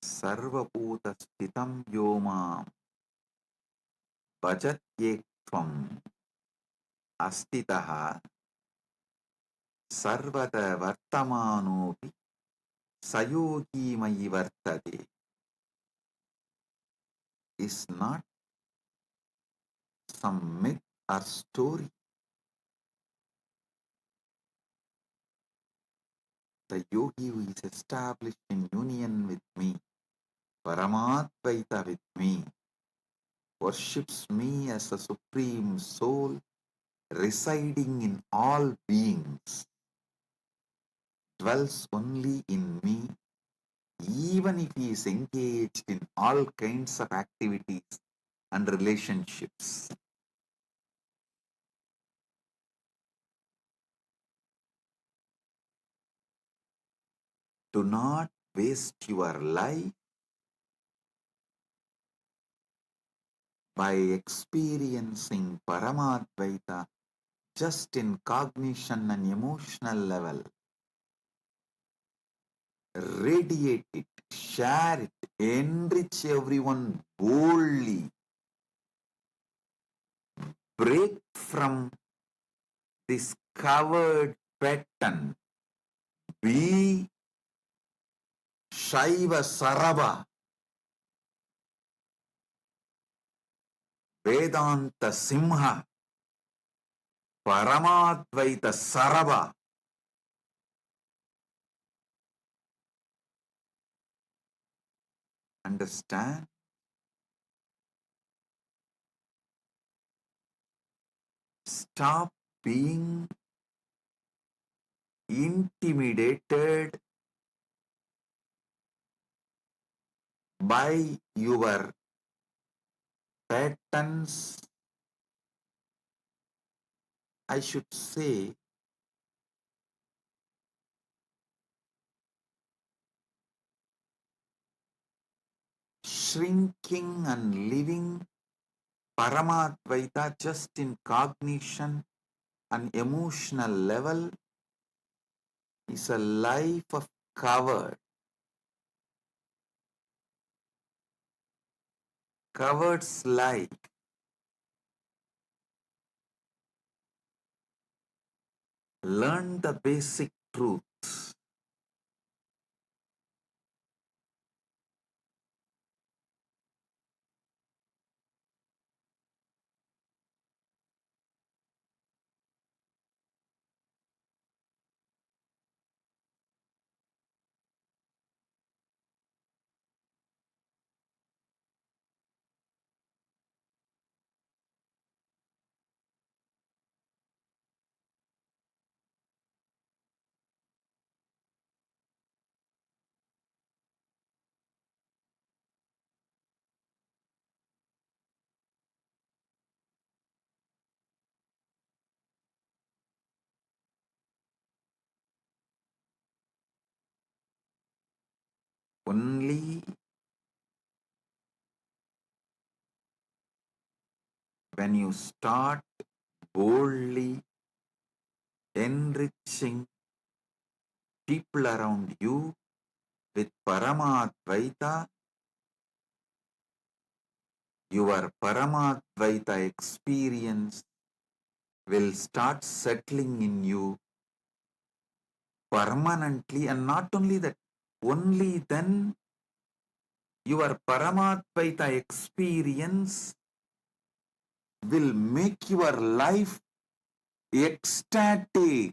Sarvabhuta sthitam yomam bhajatyekvam astitaha sarvada vartamanopi sayogi mayi vartade is not some myth or story. The yogi who is established in union with me, Paramatvaita with me, worships me as a supreme soul residing in all beings, dwells only in me, even if he is engaged in all kinds of activities and relationships. Do not waste your life by experiencing Paramadvaita just in cognition and emotional level. Radiate it, share it, enrich everyone boldly. Break from this covered pattern. Be Shaiva Sarava, Vedanta Simha, Paramadvaita Sarava. Understand? Stop being intimidated by your patterns. I should say, shrinking and living Paramadvaita just in cognition and emotional level is a life of covered slide. Learn the basic truths. Only when you start boldly enriching people around you with Paramadvaita, your Paramadvaita experience will start settling in you permanently, and not only that, only then your Paramadvaita experience will make your life ecstatic.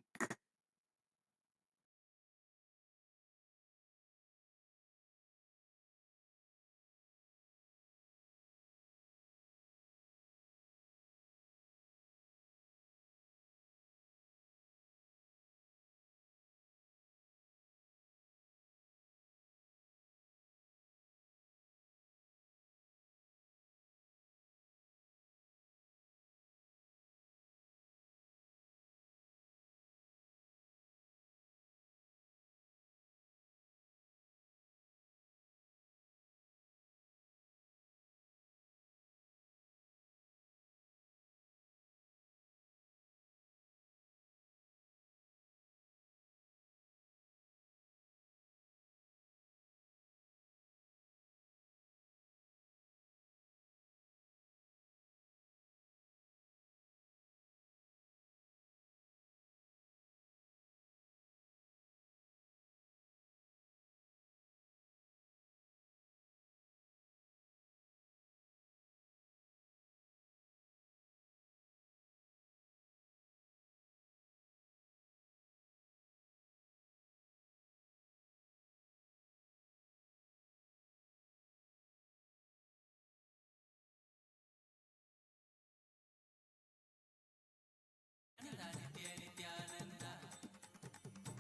Nithyananda,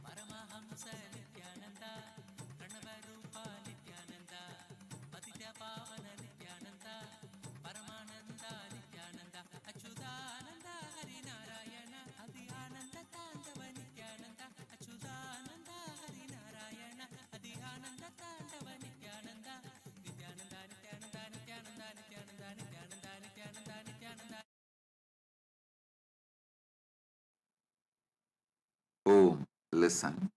Paramahamsa Nithyananda, Pranavarupa Nithyananda, Patitya Pavana Nithyananda, Paramananda Nithyananda, Achyutananda Harinarayana, Adhyananda Tandava Nithyananda, Achyutananda Harinarayana, Adhyananda Tandava Nithyananda, Nithyananda Nithyananda Nithyananda Nithyananda Nithyananda Nithyananda Nithyananda. Om, listen.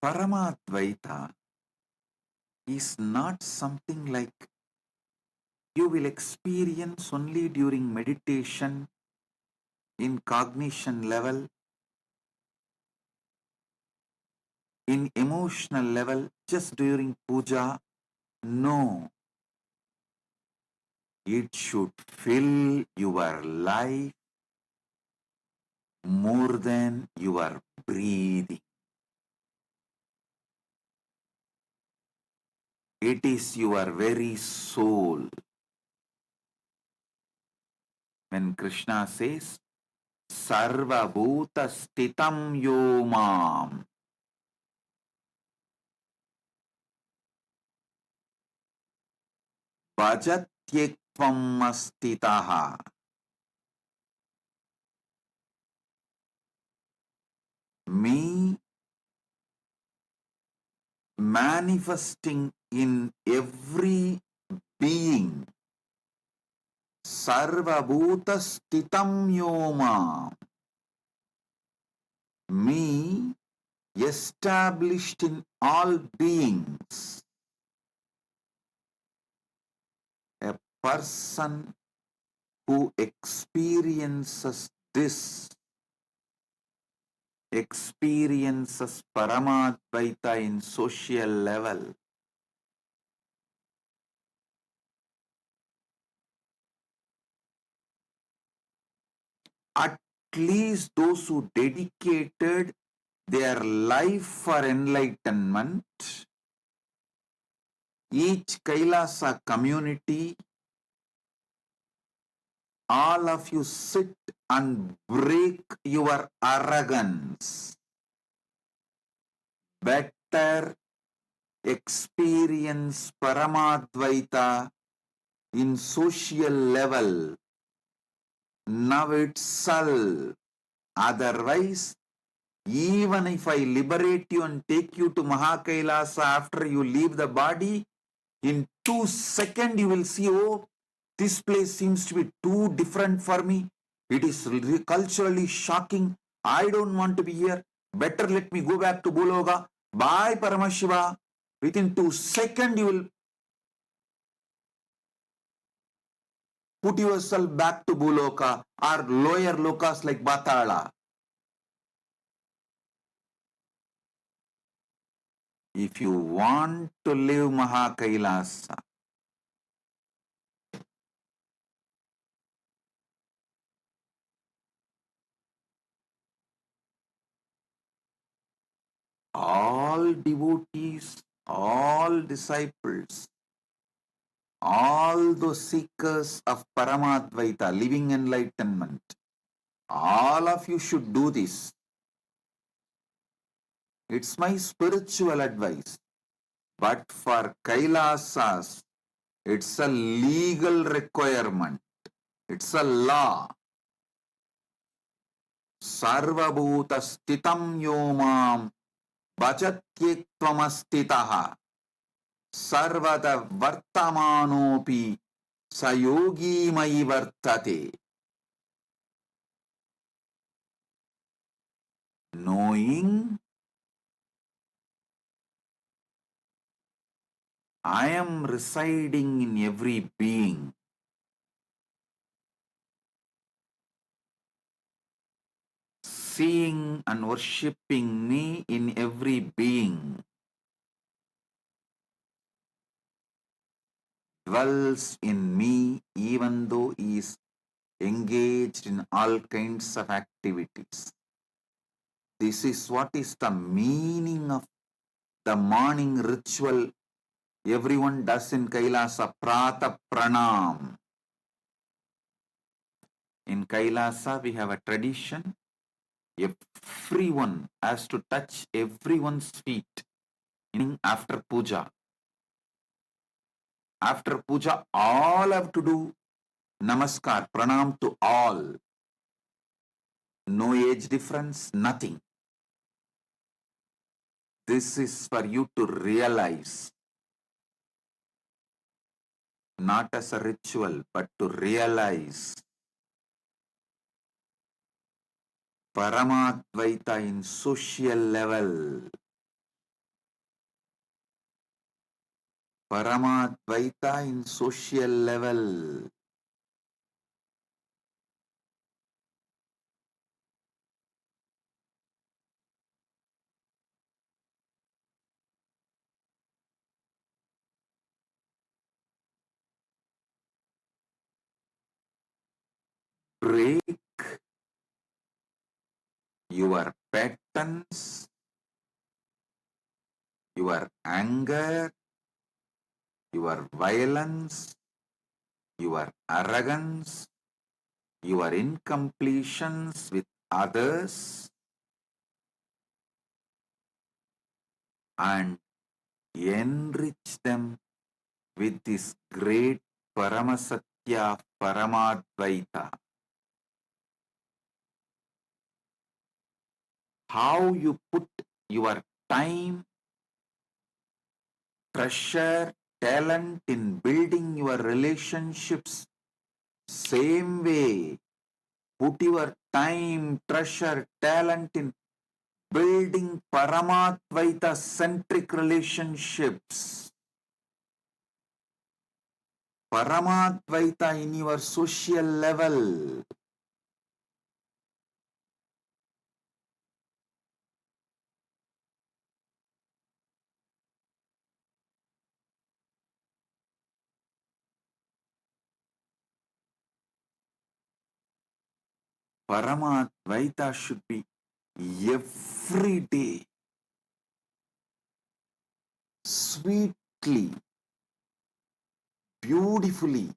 Paramadvaita is not something like you will experience only during meditation, in cognition level, in emotional level, just during puja. No, it should fill your life more than your breathing. It is your very soul. When Krishna says, Sarva Bhuta Stitam Yomam, Bhajatyekvam Astitaha, me manifesting in every being, Sarva Bhuta Stitam Yomam, me established in all beings, a person who experiences this, experiences Paramadvaita in social level. At least those who dedicated their life for enlightenment, each Kailasa community, all of you sit and break your arrogance. Better experience Paramadvaita in social level now itself. Otherwise, even if I liberate you and take you to Mahakailasa after you leave the body, In 2 seconds, you will see, oh, this place seems to be too different for me. It is culturally shocking. I don't want to be here. Better let me go back to Buloga. Bye, Paramashiva. Within 2 seconds, you will put yourself back to Buloka or lower lokas like Batala. If you want to live Mahakailasa, all devotees, all disciples, all those seekers of Paramadvaita, living enlightenment, all of you should do this. It's my spiritual advice. But for Kailasas, it's a legal requirement. It's a law. Sarvabhuta stitam yomam bhajatyektvamastitaha sarvada vartamanopi sayogi mai vartate. Knowing I am residing in every being. Seeing and worshipping me in every being. Dwells in me even though he is engaged in all kinds of activities. This is what is the meaning of the morning ritual everyone does in Kailasa, Prata Pranam. In Kailasa, we have a tradition. Everyone has to touch everyone's feet after puja. After puja, all have to do namaskar, pranam to all. No age difference, nothing. This is for you to realize, not as a ritual, but to realize Paramadvaita in social level. Paramadvaita in social level. Break your patterns, your anger, your violence, your arrogance, your incompletions with others, and enrich them with this great Paramasatya Paramadvaita. How you put your time, treasure, talent in building your relationships, same way, put your time, treasure, talent in building Paramadvaita centric relationships. Paramadvaita in your social level. Paramadvaita should be every day, sweetly, beautifully,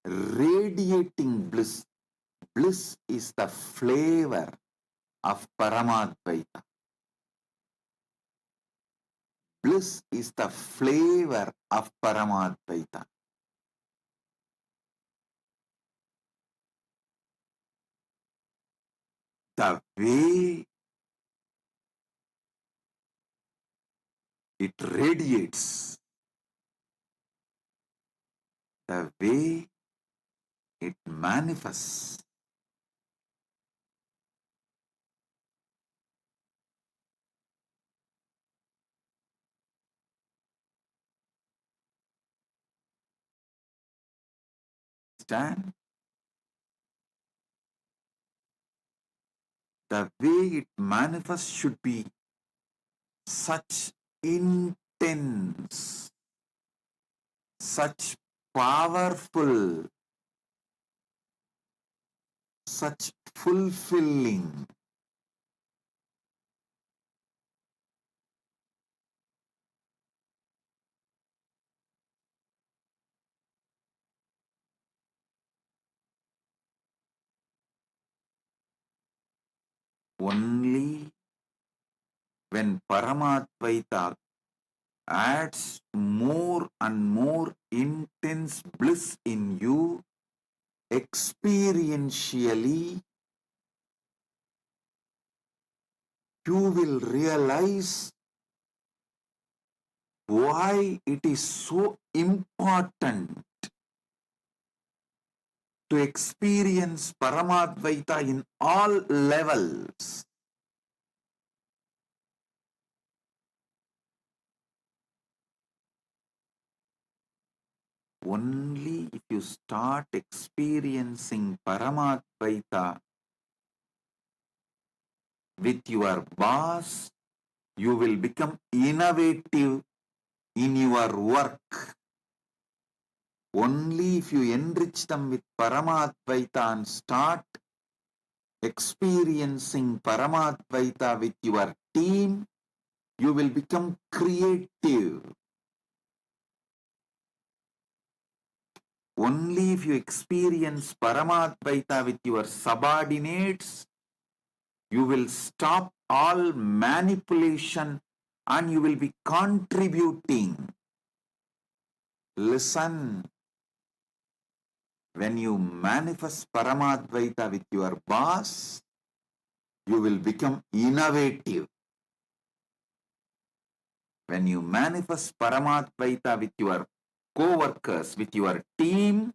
radiating bliss. Bliss is the flavor of Paramadvaita. Bliss is the flavor of Paramadvaita. The way it radiates, the way it manifests. Understand? The way it manifests should be such intense, such powerful, such fulfilling. Only when Paramatvaita adds more and more intense bliss in you, experientially, you will realize why it is so important to experience Paramadvaita in all levels. Only if you start experiencing Paramadvaita with your boss, you will become innovative in your work. Only if you enrich them with Paramadvaita and start experiencing Paramadvaita with your team, you will become creative. Only if you experience Paramadvaita with your subordinates, you will stop all manipulation and you will be contributing. Listen, when you manifest Paramadvaita with your boss, you will become innovative. When you manifest Paramadvaita with your co-workers, with your team,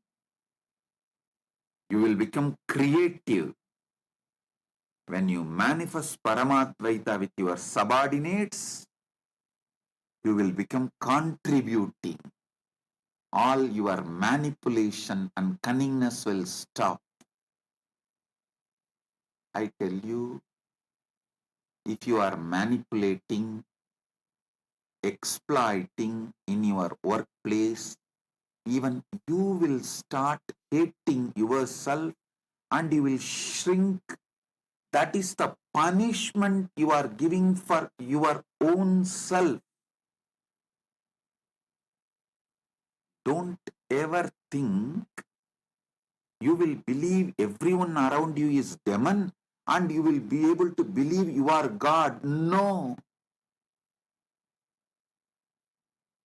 you will become creative. When you manifest Paramadvaita with your subordinates, you will become contributing. All your manipulation and cunningness will stop. I tell you, if you are manipulating, exploiting in your workplace, even you will start hating yourself and you will shrink. That is the punishment you are giving for your own self. Don't ever think you will believe everyone around you is demon and you will be able to believe you are God. No.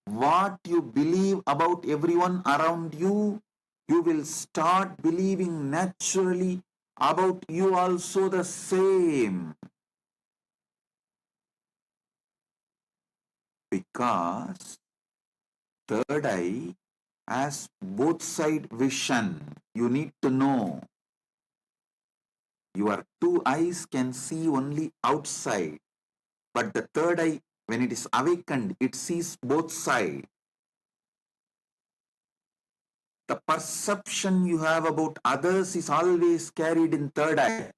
What you believe about everyone around you, you will start believing naturally about you also the same. Because third eye has both side vision. You need to know. Your two eyes can see only outside, but the third eye, when it is awakened, it sees both sides. The perception you have about others is always carried in third eye.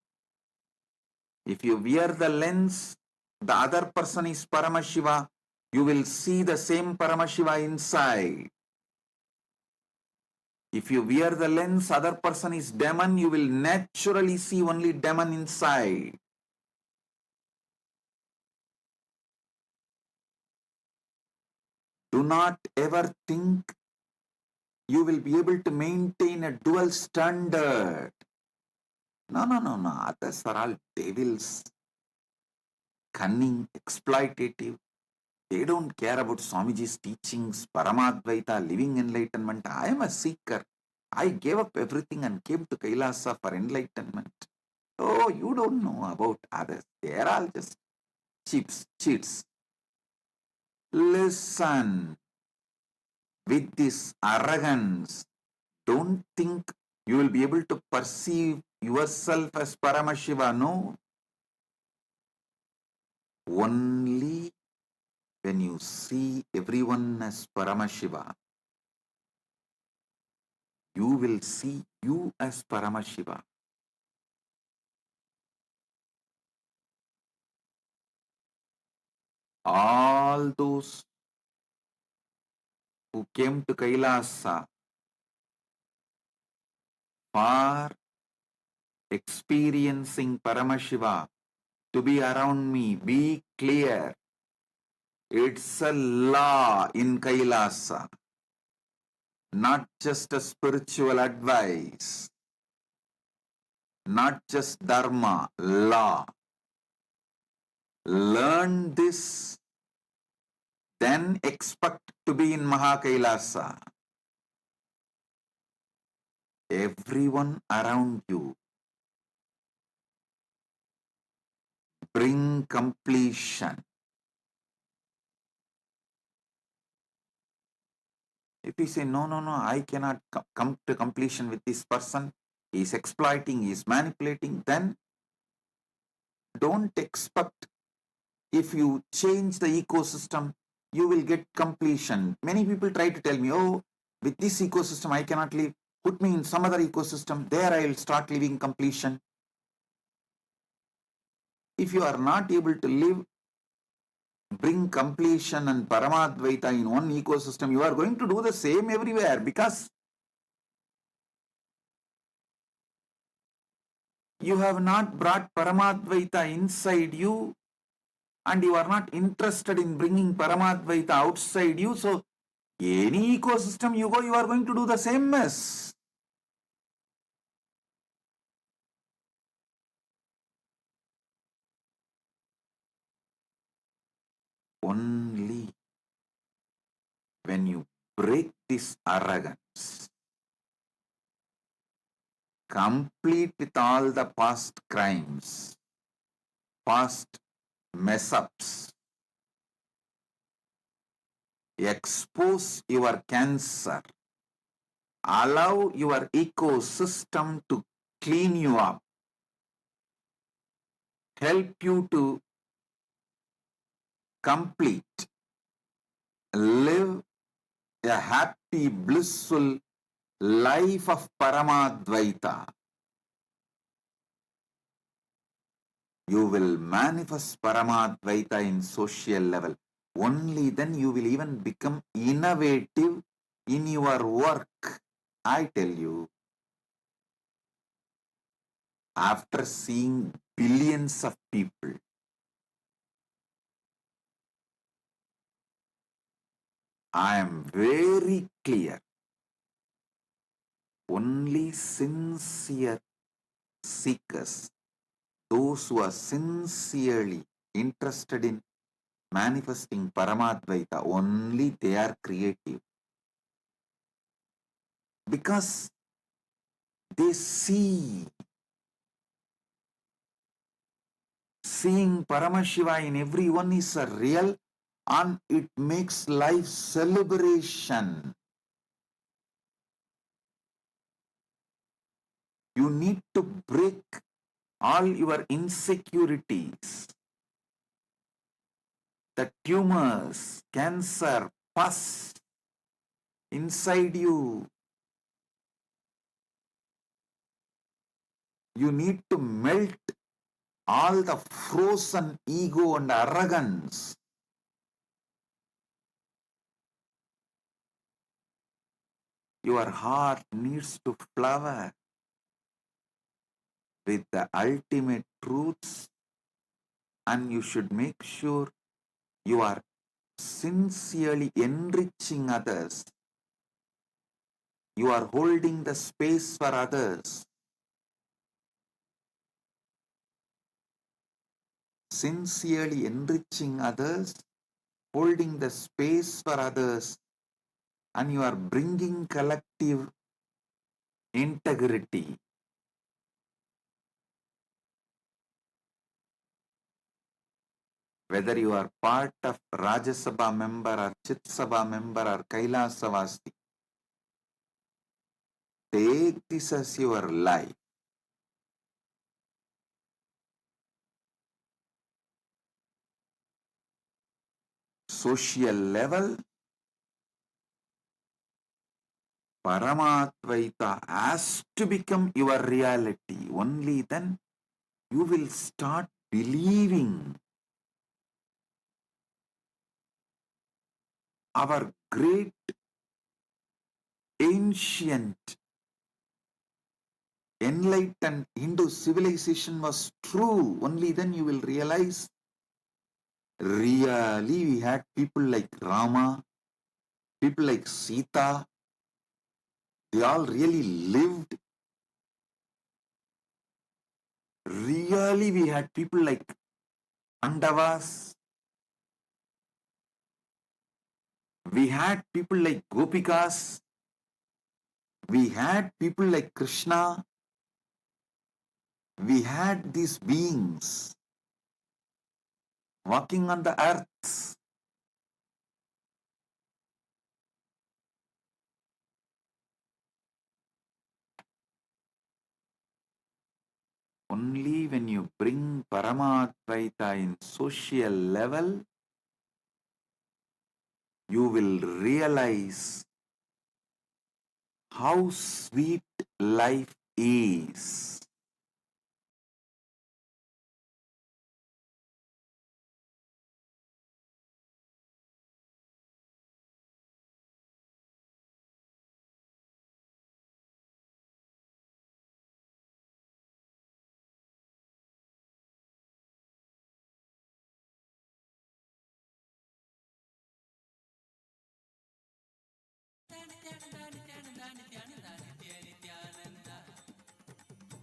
If you wear the lens, the other person is Paramashiva, you will see the same Paramashiva inside. If you wear the lens, other person is demon, you will naturally see only demon inside. Do not ever think you will be able to maintain a dual standard. No. Others are all devils, cunning, exploitative. They don't care about Swamiji's teachings, Paramadvaita, living enlightenment. I am a seeker. I gave up everything and came to KAILASA for enlightenment. Oh, you don't know about others. They are all just cheats. Listen, with this arrogance, Don't think you will be able to perceive yourself as Paramashiva. No. Only when you see everyone as Paramashiva, you will see you as Paramashiva. All those who came to Kailasa for experiencing Paramashiva to be around me, be clear. It's a law in Kailasa, not just a spiritual advice, not just dharma, law. Learn this, then expect to be in Mahakailasa. Everyone around you bring completion. If you say, no, I cannot come to completion with this person, he is exploiting, he is manipulating, then don't expect. If you change the ecosystem, you will get completion. Many people try to tell me, oh, with this ecosystem I cannot live. Put me in some other ecosystem, there I will start living completion. If you are not able to live, bring completion and Paramadvaita in one ecosystem, you are going to do the same everywhere, because you have not brought Paramadvaita inside you, and you are not interested in bringing Paramadvaita outside you. So any ecosystem you go, you are going to do the same mess. Only when you break this arrogance, complete with all the past crimes, past mess-ups, expose your cancer, allow your ecosystem to clean you up, help you to complete, live a happy, blissful life of Paramadvaita. You will manifest Paramadvaita in social level. Only then you will even become innovative in your work. I tell you, after seeing billions of people, I am very clear. Only sincere seekers, those who are sincerely interested in manifesting Paramadvaita, only they are creative. Because they see. Seeing Paramashiva in everyone is a real, and it makes life celebration. You need to break all your insecurities, the tumors, cancer, pus inside you. You need to melt all the frozen ego and arrogance. Your heart needs to flower with the ultimate truths, and you should make sure you are sincerely enriching others. You are holding the space for others. Sincerely enriching others, holding the space for others, and you are bringing collective integrity. Whether you are part of Rajya Sabha member or Chit Sabha member or Kailasa Vasi, Take this as your life. Social level, Paramatvaita has to become your reality. Only then you will start believing our great ancient enlightened Hindu civilization was true. Only then you will realize really we had people like Rama, people like Sita. They all really lived. Really we had people like Pandavas. We had people like Gopikas. We had people like Krishna. We had these beings walking on the earth. Only when you bring Paramatvaita in social level, you will realize how sweet life is.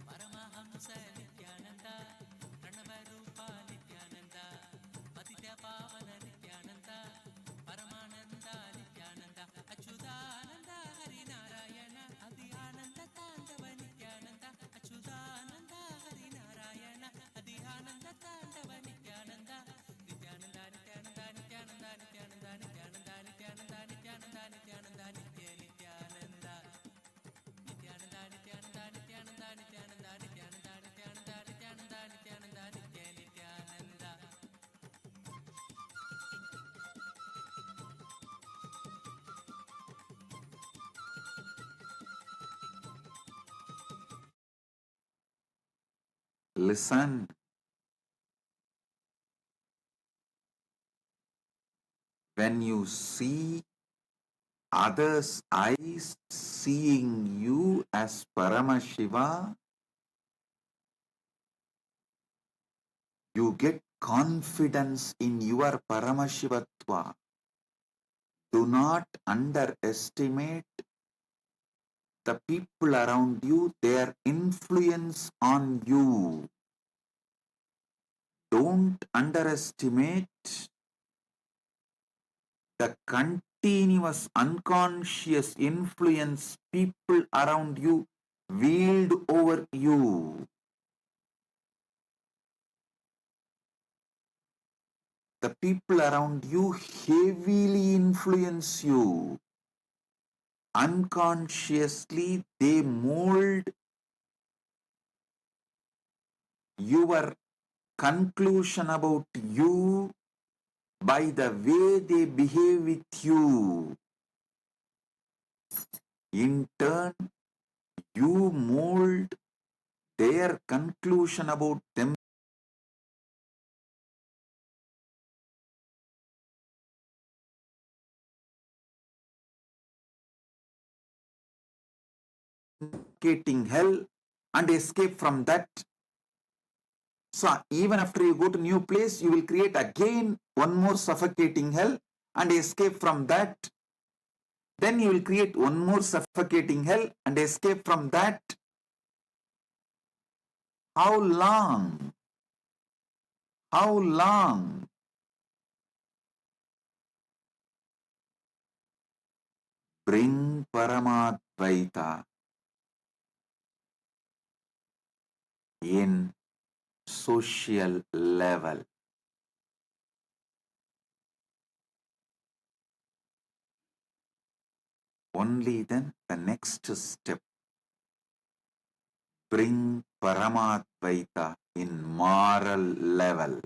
Paramahamsa Nithyananda பிரணவரூபா Nithyananda பதித்ய பாவன Nithyananda Paramananda Nithyananda Achyuthananda Harinarayana அதி ஆனந்த தாண்டவ நித்யானந்தா அச்சுதானந்தா ஹரிநாராயண அதி ஆனந்த தாண்டவ நித்யானந்தா நித்யானந்தா நித்யானந்தா நித்யானந்தா நித்யானந்தா நித்யானந்தா நித்யானந்தா நித்யானந்தா நித்யானந்தா நித்ய நித்யானந்தா நித்யானந்தா நித்யானந்தா நித்யானந்தா நித்யானந்தா நித்யானந்தா நித்யானந்தா நித்யானந்தா நித்யானந்தா நித்ய Nithyananda Listen, when you see others' eyes seeing you as Paramashiva, you get confidence in your Paramashivatva. Do not underestimate the people around you, their influence on you. Don't underestimate the continuous unconscious influence people around you wield over you. The people around you heavily influence you. Unconsciously, they mold your conclusion about you by the way they behave with you. In turn, you mold their conclusion about them suffocating hell and escape from that. So even after you go to new place, you will create again one more suffocating hell and escape from that. Then you will create one more suffocating hell and escape from that. How long? How long? Bring Paramatvaita in social level. Only then the next step bring Paramatvaita in moral level.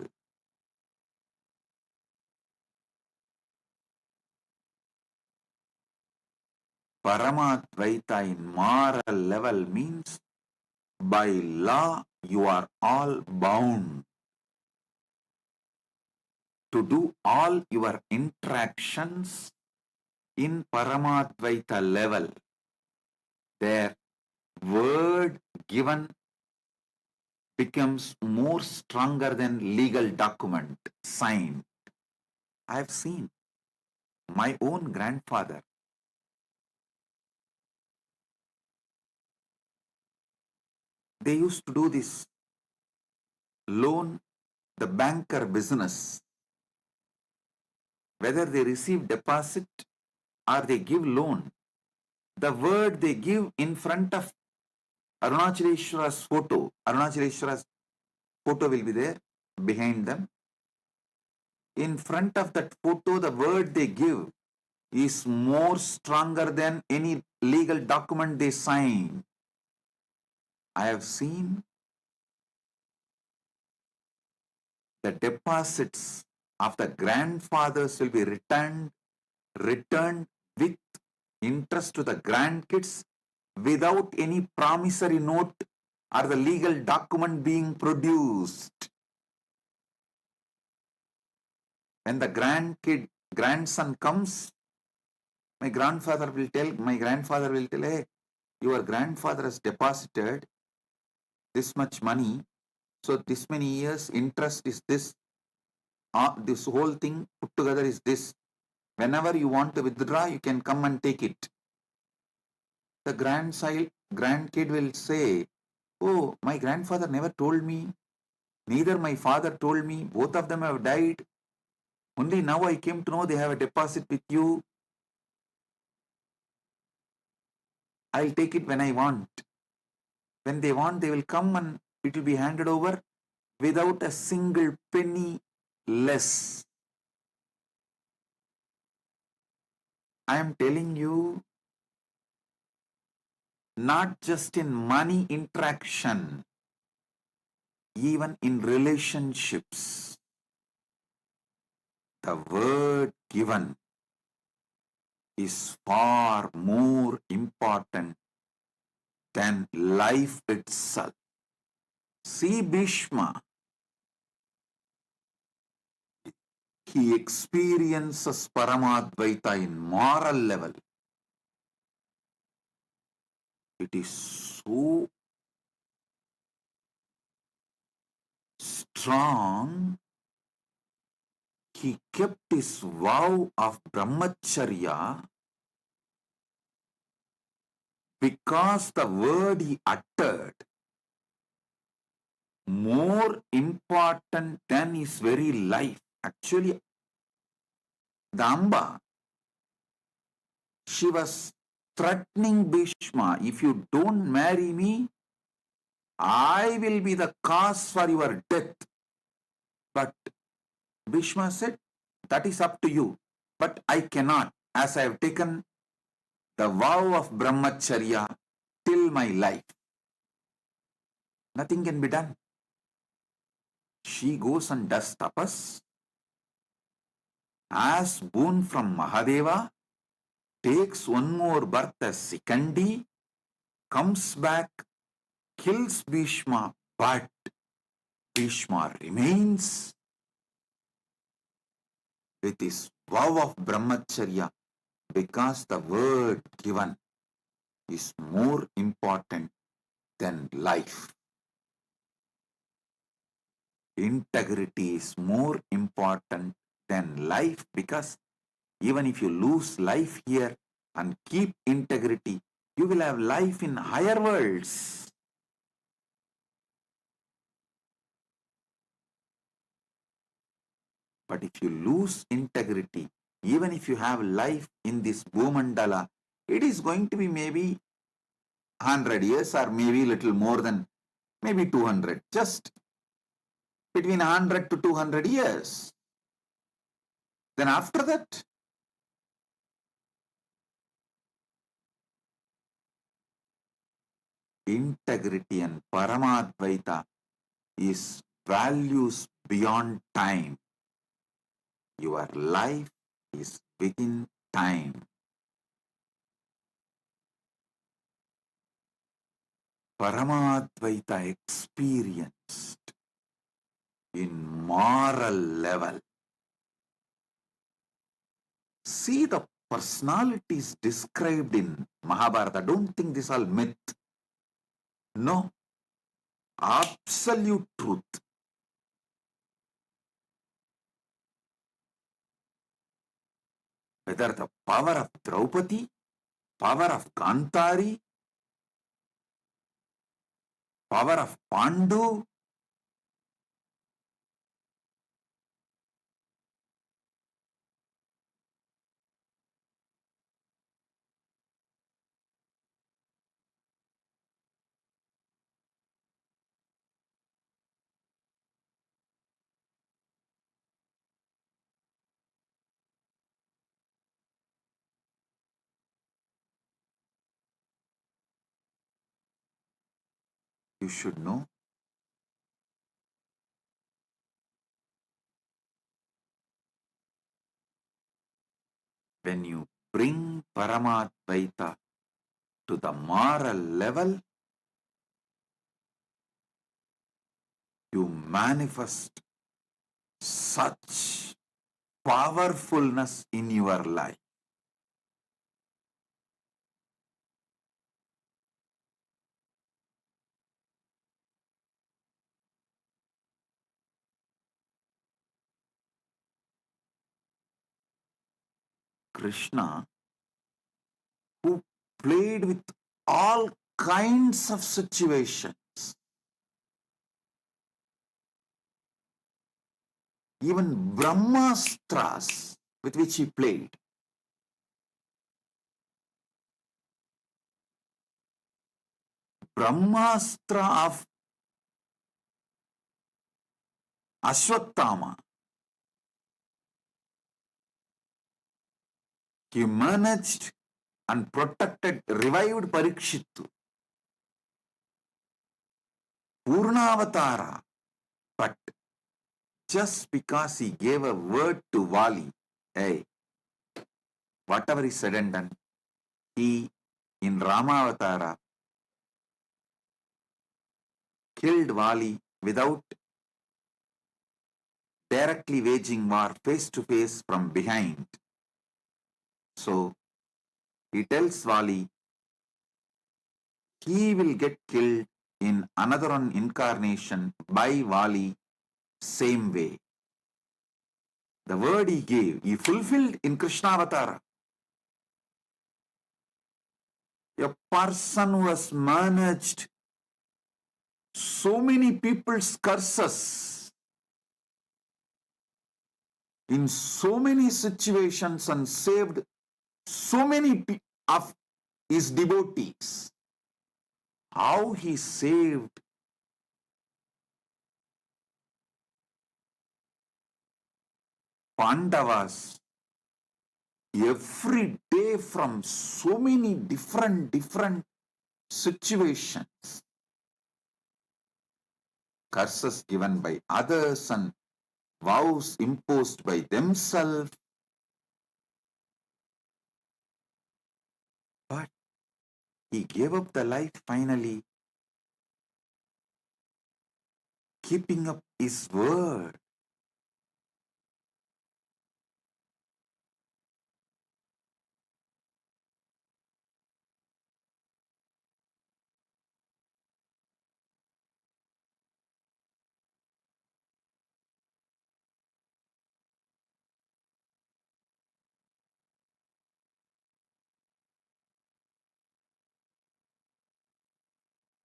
Paramatvaita in moral level means by law you are all bound to do all your interactions in Paramatvaita level. Their word given becomes more stronger than legal document signed. I have seen my own grandfather. They used to do this loan, the banker business. Whether they receive deposit or they give loan, the word they give in front of Arunachaleshwara's photo, Arunachaleshwara's photo will be there behind them. In front of that photo, the word they give is more stronger than any legal document they sign. I have seen the deposits of the grandfathers will be returned with interest to the grandkids without any promissory note or the legal document being produced. When the grandson comes, my grandfather will tell, hey, your grandfather has deposited this much money, so this many years interest is this, this whole thing put together is this. Whenever you want to withdraw, you can come and take it. The grandkid will say, oh, my grandfather never told me, neither my father told me, both of them have died. Only now I came to know they have a deposit with you. I'll take it when I want. When they want, they will come and it will be handed over without a single penny less. I am telling you, not just in money interaction, even in relationships, the word given is far more important than life itself. See Bhishma, he experiences Paramadvaita in moral level. It is so strong, he kept his vow of brahmacharya because the word he uttered more important than his very life. Actually, the Amba, she was threatening Bhishma, if you don't marry me, I will be the cause for your death. But Bhishma said, that is up to you, but I cannot, as I have taken the vow of brahmacharya till my life. Nothing can be done. She goes and does tapas, asks boon from Mahadeva, takes one more birth as Sikandi, comes back, kills Bhishma, but Bhishma remains with his vow of brahmacharya because the word given is more important than life. Integrity is more important than life because even if you lose life here and keep integrity, you will have life in higher worlds. But if you lose integrity, even if you have life in this Bhumandala, it is going to be maybe 100 years or maybe little more than maybe 200, just between 100 to 200 years. Then after that, integrity and Paramadvaita is values beyond time. Your life is within time. Paramadvaita experienced in moral level. See the personalities described in Mahabharata. Don't think this all myth. No, absolute truth. Whether the power of Draupadi, power of Kantari, power of Pandu, you should know. When you bring Paramadvaita to the moral level, you manifest such powerfulness in your life. Krishna, who played with all kinds of situations, even Brahmastras with which he played. Brahmastra of Ashwatthama, he managed and protected, revived Parikshittu. Purnavatara, but just because he gave a word to Vali, hey, whatever he said and done, he in Ramavatara killed Vali without directly waging war face to face from behind. So he tells Vali he will get killed in another one incarnation by Vali same way. The word he gave, he fulfilled in Krishnavatara. A person who has managed so many people's curses in so many situations and saved so many of his devotees. How he saved Pandavas every day from so many different situations. Curses given by others and vows imposed by themselves. But he gave up the life finally, keeping up his word.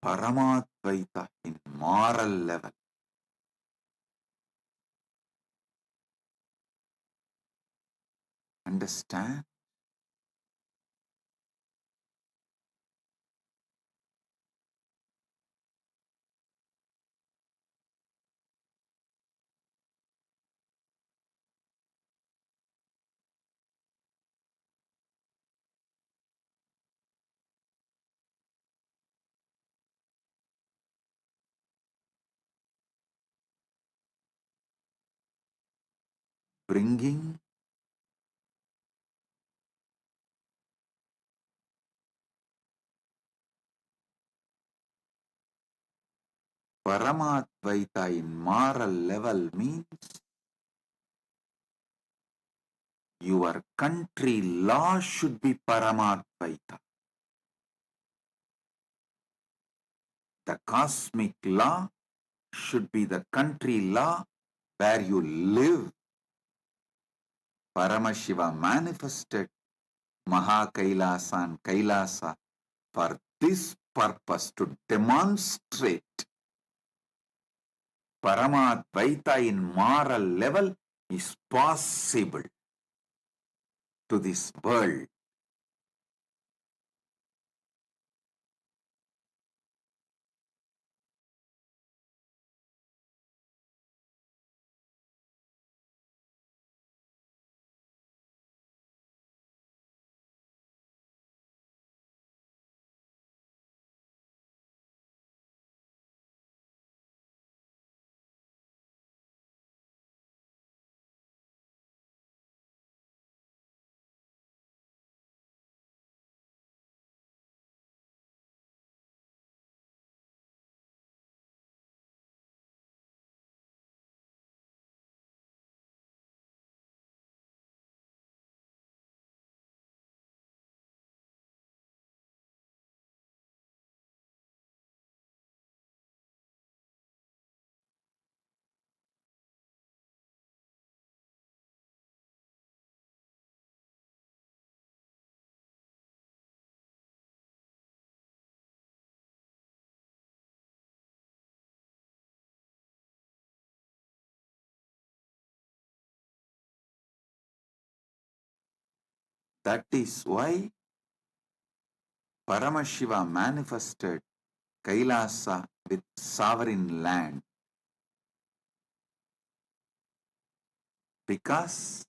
Paramadvaita in moral level. Understand? bringing Paramadvaita in moral level means your country law should be Paramadvaita. The cosmic law should be the country law where you live. Paramashiva manifested Kailasa and Kailasa for this purpose, to demonstrate Paramadvaita in moral level is possible to this world. That is why Paramashiva manifested Kailasa with sovereign land, because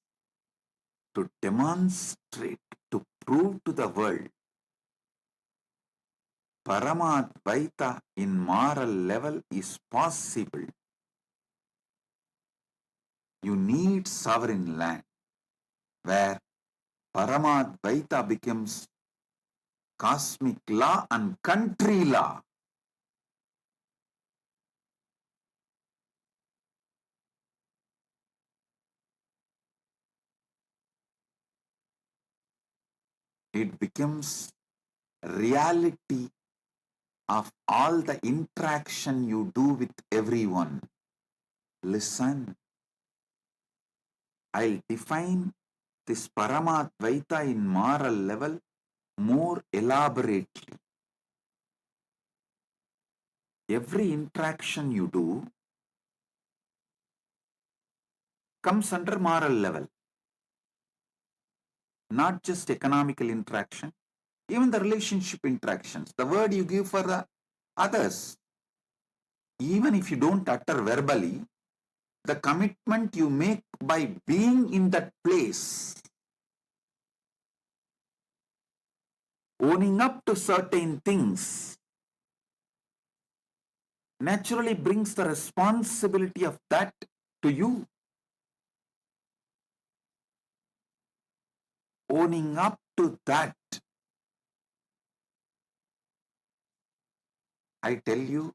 to demonstrate, to prove to the world Paramadvaita in moral level is possible, you need sovereign land where Paramadvaita becomes cosmic law and country law. It becomes reality of all the interaction you do with everyone. Listen, I'll define this Paramadvaita in moral level more elaborately. Every interaction you do comes under moral level, not just economical interaction, even the relationship interactions, the word you give for the others, even if you don't utter verbally, the commitment you make by being in that place, owning up to certain things, naturally brings the responsibility of that to you. Owning up to that, I tell you,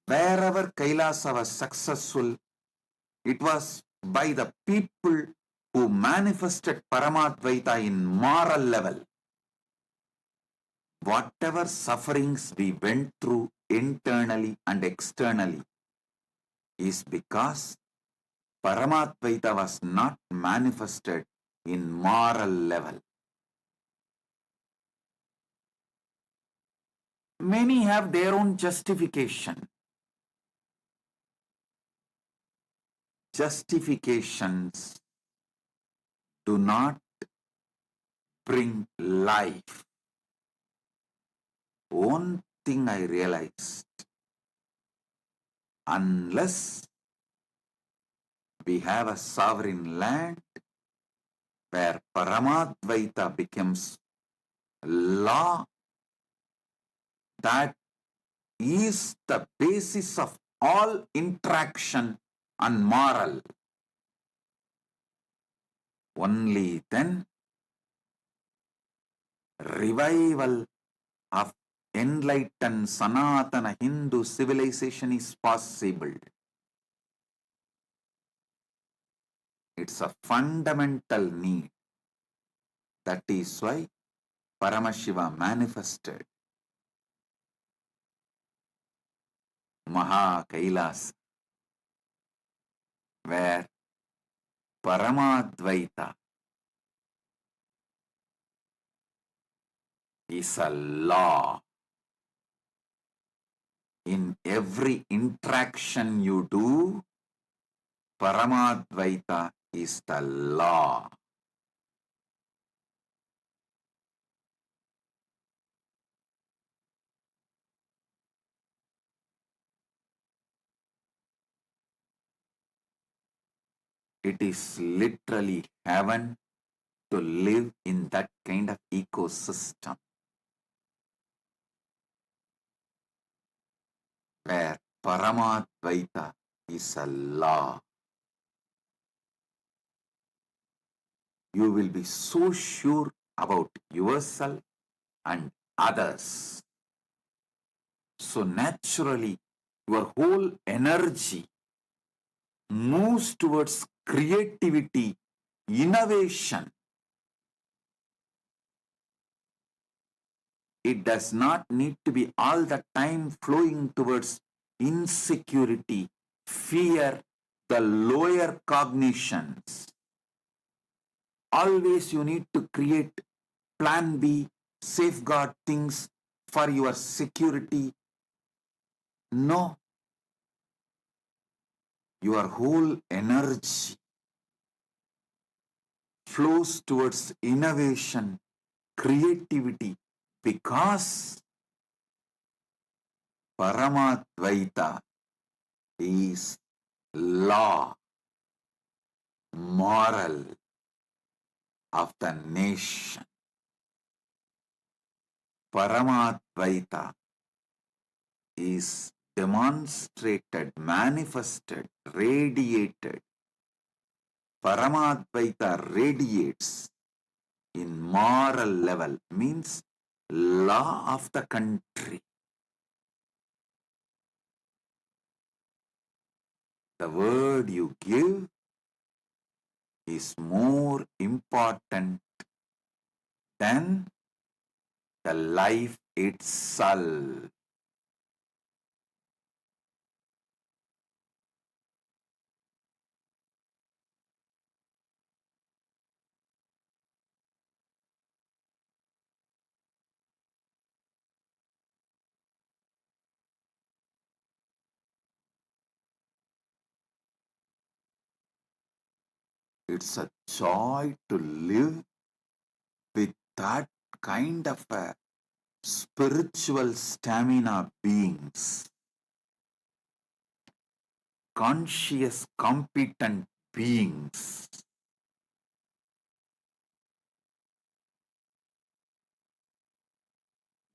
wherever Kailasa was successful, it was by the people who manifested Paramadvaita in moral level. Whatever sufferings we went through internally and externally is because Paramadvaita was not manifested in moral level. Many have their own justification. Justifications do not bring life. One thing I realized, unless we have a sovereign land where Paramadvaita becomes law, that is the basis of all interaction and moral. Only then revival of enlightened Sanatana Hindu civilization is possible. It's a fundamental need. That is why Paramashiva manifested KAILASA, where Paramadvaita is a law. In every interaction you do, Paramadvaita is the law. It is literally heaven to live in that kind of ecosystem where Paramadvaita is a law. You will be so sure about yourself and others. So naturally, your whole energy moves towards creativity, innovation. It does not need to be all the time flowing towards insecurity, fear, the lower cognitions. Always you need to create plan B, safeguard things for your security. No. Your whole energy flows towards innovation, creativity, because Paramadvaita is law, moral of the nation. Paramadvaita is demonstrated, manifested, radiated. Paramadvaita radiates in moral level, means law of the country. The word you give is more important than the life itself. It's a joy to live with that kind of a spiritual stamina beings, conscious, competent beings.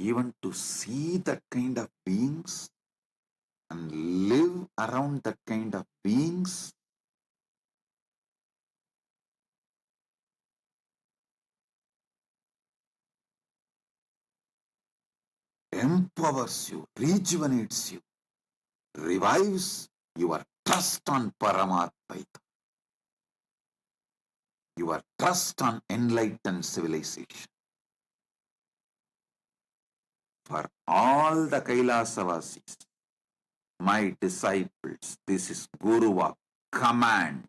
Even to see that kind of beings and live around that kind of beings empowers you, rejuvenates you, revives your trust on Paramatvaita, your trust on enlightened civilization. For all the Kailasavasis, my disciples, this is Guruva, command.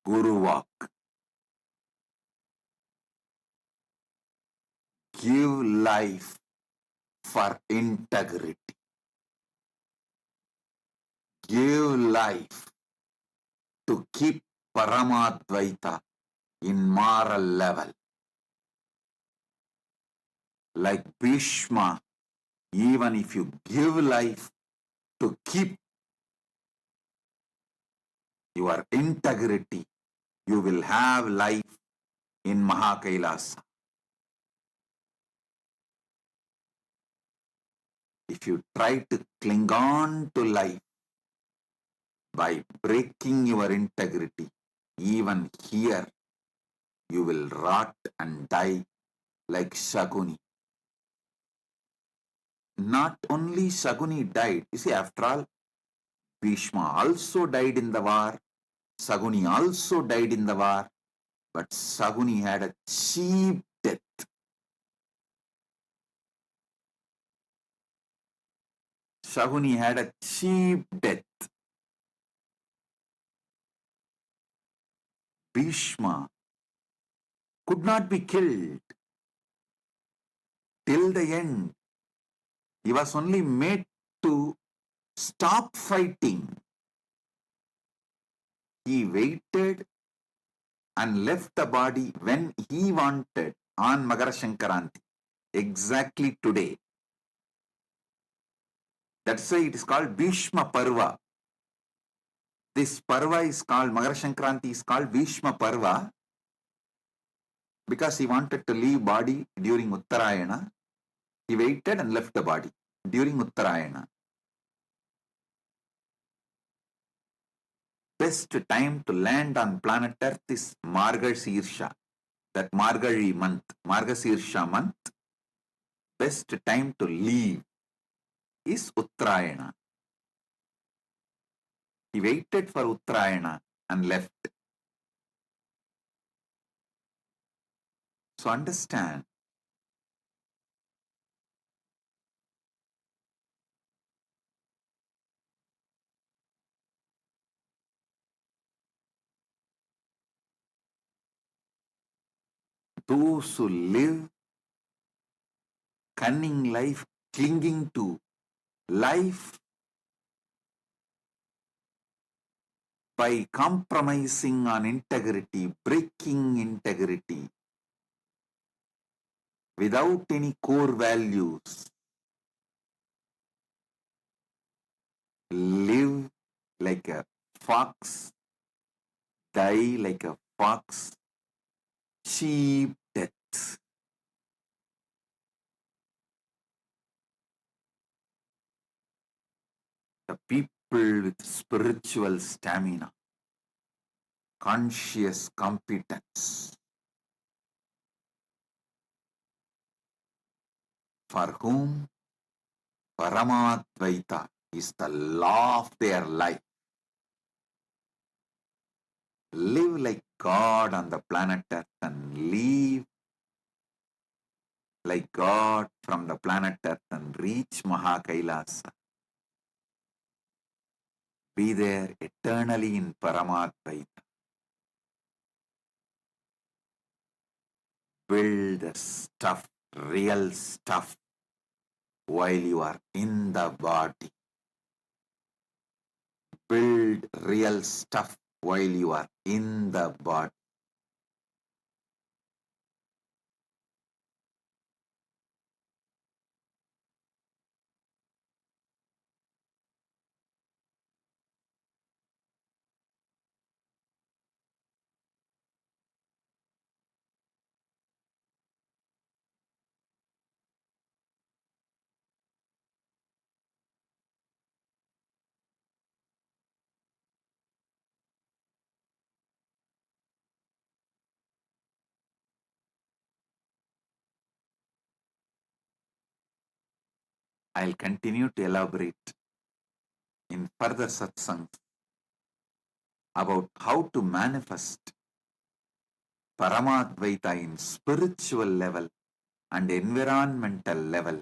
Guruvak. Give life for integrity. Give life to keep Paramadvaita in moral level. Like Bhishma, even if you give life to keep your integrity, you will have life in KAILASA. if you try to cling on to life by breaking your integrity, even here you will rot and die like Shaguni. Not only Shaguni died, you see, after all, Bhishma also died in the war, Shaguni also died in the war, but Shaguni had a cheap death. Shaguni had a cheap death. Bhishma could not be killed till the end. He was only made to stop fighting. He waited and left the body when he wanted on Magara Shankaranti, exactly today. That's why it is called Bhishma Parva. This Parva is called, Magara Shankaranti is called Bhishma Parva because he wanted to leave body during Uttarayana. He waited and left the body during Uttarayana. Best time to land on planet Earth is Margashirsha, that Margari month, Margasirsha month. Best time to leave is Uttarayana. He waited for Uttarayana and left. So understand, those who live cunning life, clinging to life by compromising on integrity, breaking integrity, without any core values, live like a fox, die like a fox, cheap death. The people with spiritual stamina, conscious competence, for whom Paramat is the law of their life. Live like God on the planet Earth and leave like God from the planet Earth and reach KAILASA. Be there eternally in Paramat. Build the stuff, real stuff, while you are in the body. Build real stuff while you are in the body. I'll continue to elaborate in further satsangs about how to manifest Paramadvaita in spiritual level and environmental level.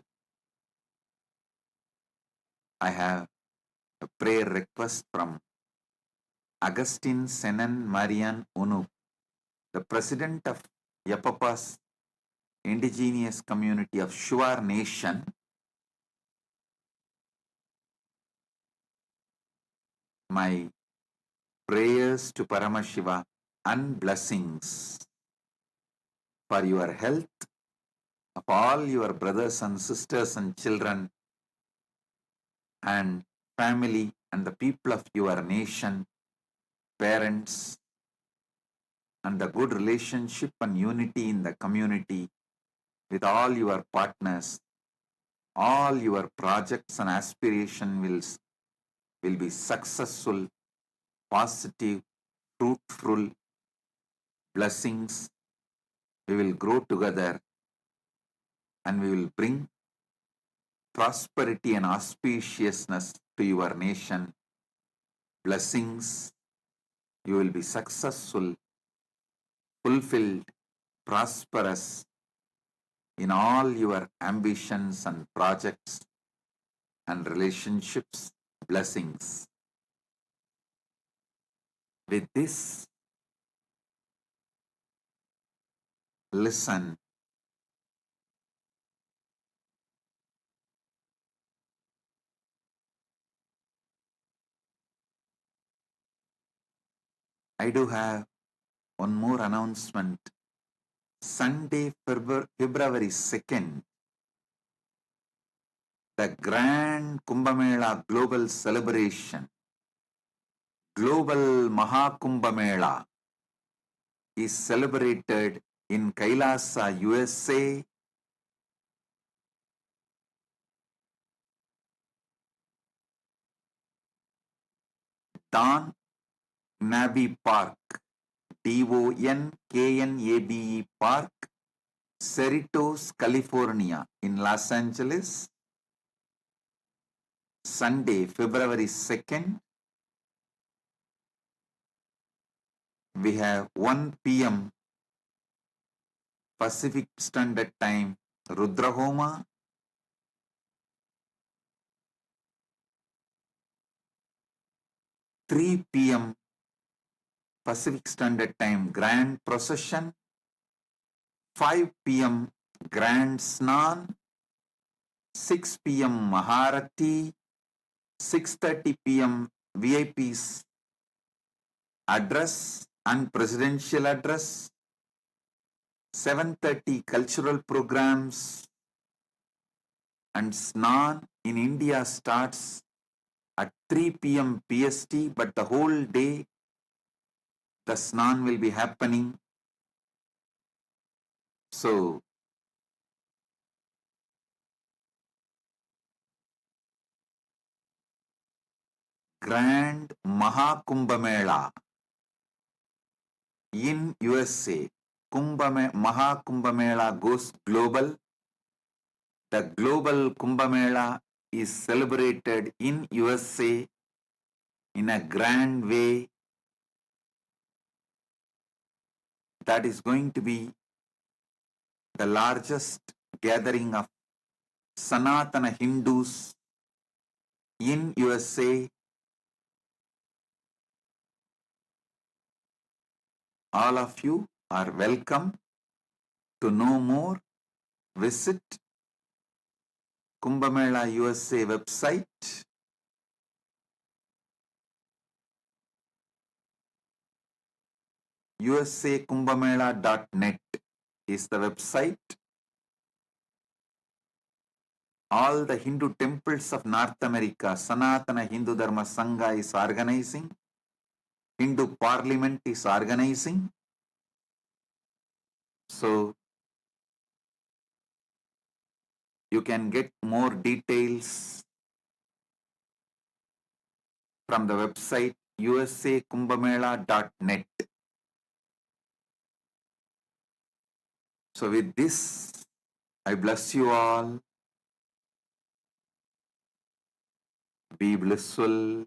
I have a prayer request from Agustin Senan Marian Unu, the president of Yapapa's indigenous community of Shuar Nation. My prayers to Paramashiva and blessings for your health, of all your brothers and sisters and children and family and the people of your nation, parents, and the good relationship and unity in the community with all your partners all your projects and aspiration will be successful, positive, fruitful blessings. We will grow together and we will bring prosperity and auspiciousness to your nation. Blessings. You will be successful, fulfilled, prosperous in all your ambitions and projects and relationships. Blessings. With this, listen. I do have one more announcement. Sunday, February 2nd, the Grand Kumbh Mela Global Celebration, Global Mahakumbh Mela, is celebrated in KAILASA, USA. Don Nabe Park, DONKNABE Park, Cerritos, California, in Los Angeles. Sunday, February 2nd, we have 1 p.m. Pacific Standard Time, Rudra Homa. 3 p.m. Pacific Standard Time, Grand Procession. 5 p.m. Grand Snan. 6 p.m. Maharati. 6:30 p.m. VIP's address and presidential address. 7:30 cultural programs, and Snan in India starts at 3 p.m. PST, but the whole day the Snan will be happening. So, Grand Mahakumbh Mela in USA. Mahakumbh Mela goes global. The global Kumbh Mela is celebrated in USA in a grand way. That is going to be the largest gathering of Sanatana Hindus in USA. All of you are welcome. To know more, visit Kumbh Mela USA website. usakumbhamela.net is the website. All the Hindu temples of North America, Sanatana Hindu Dharma Sangha is organizing. Hindu Parliament is organizing. So, you can get more details from the website usakumbhamela.net. So with this, I bless you all. Be blissful,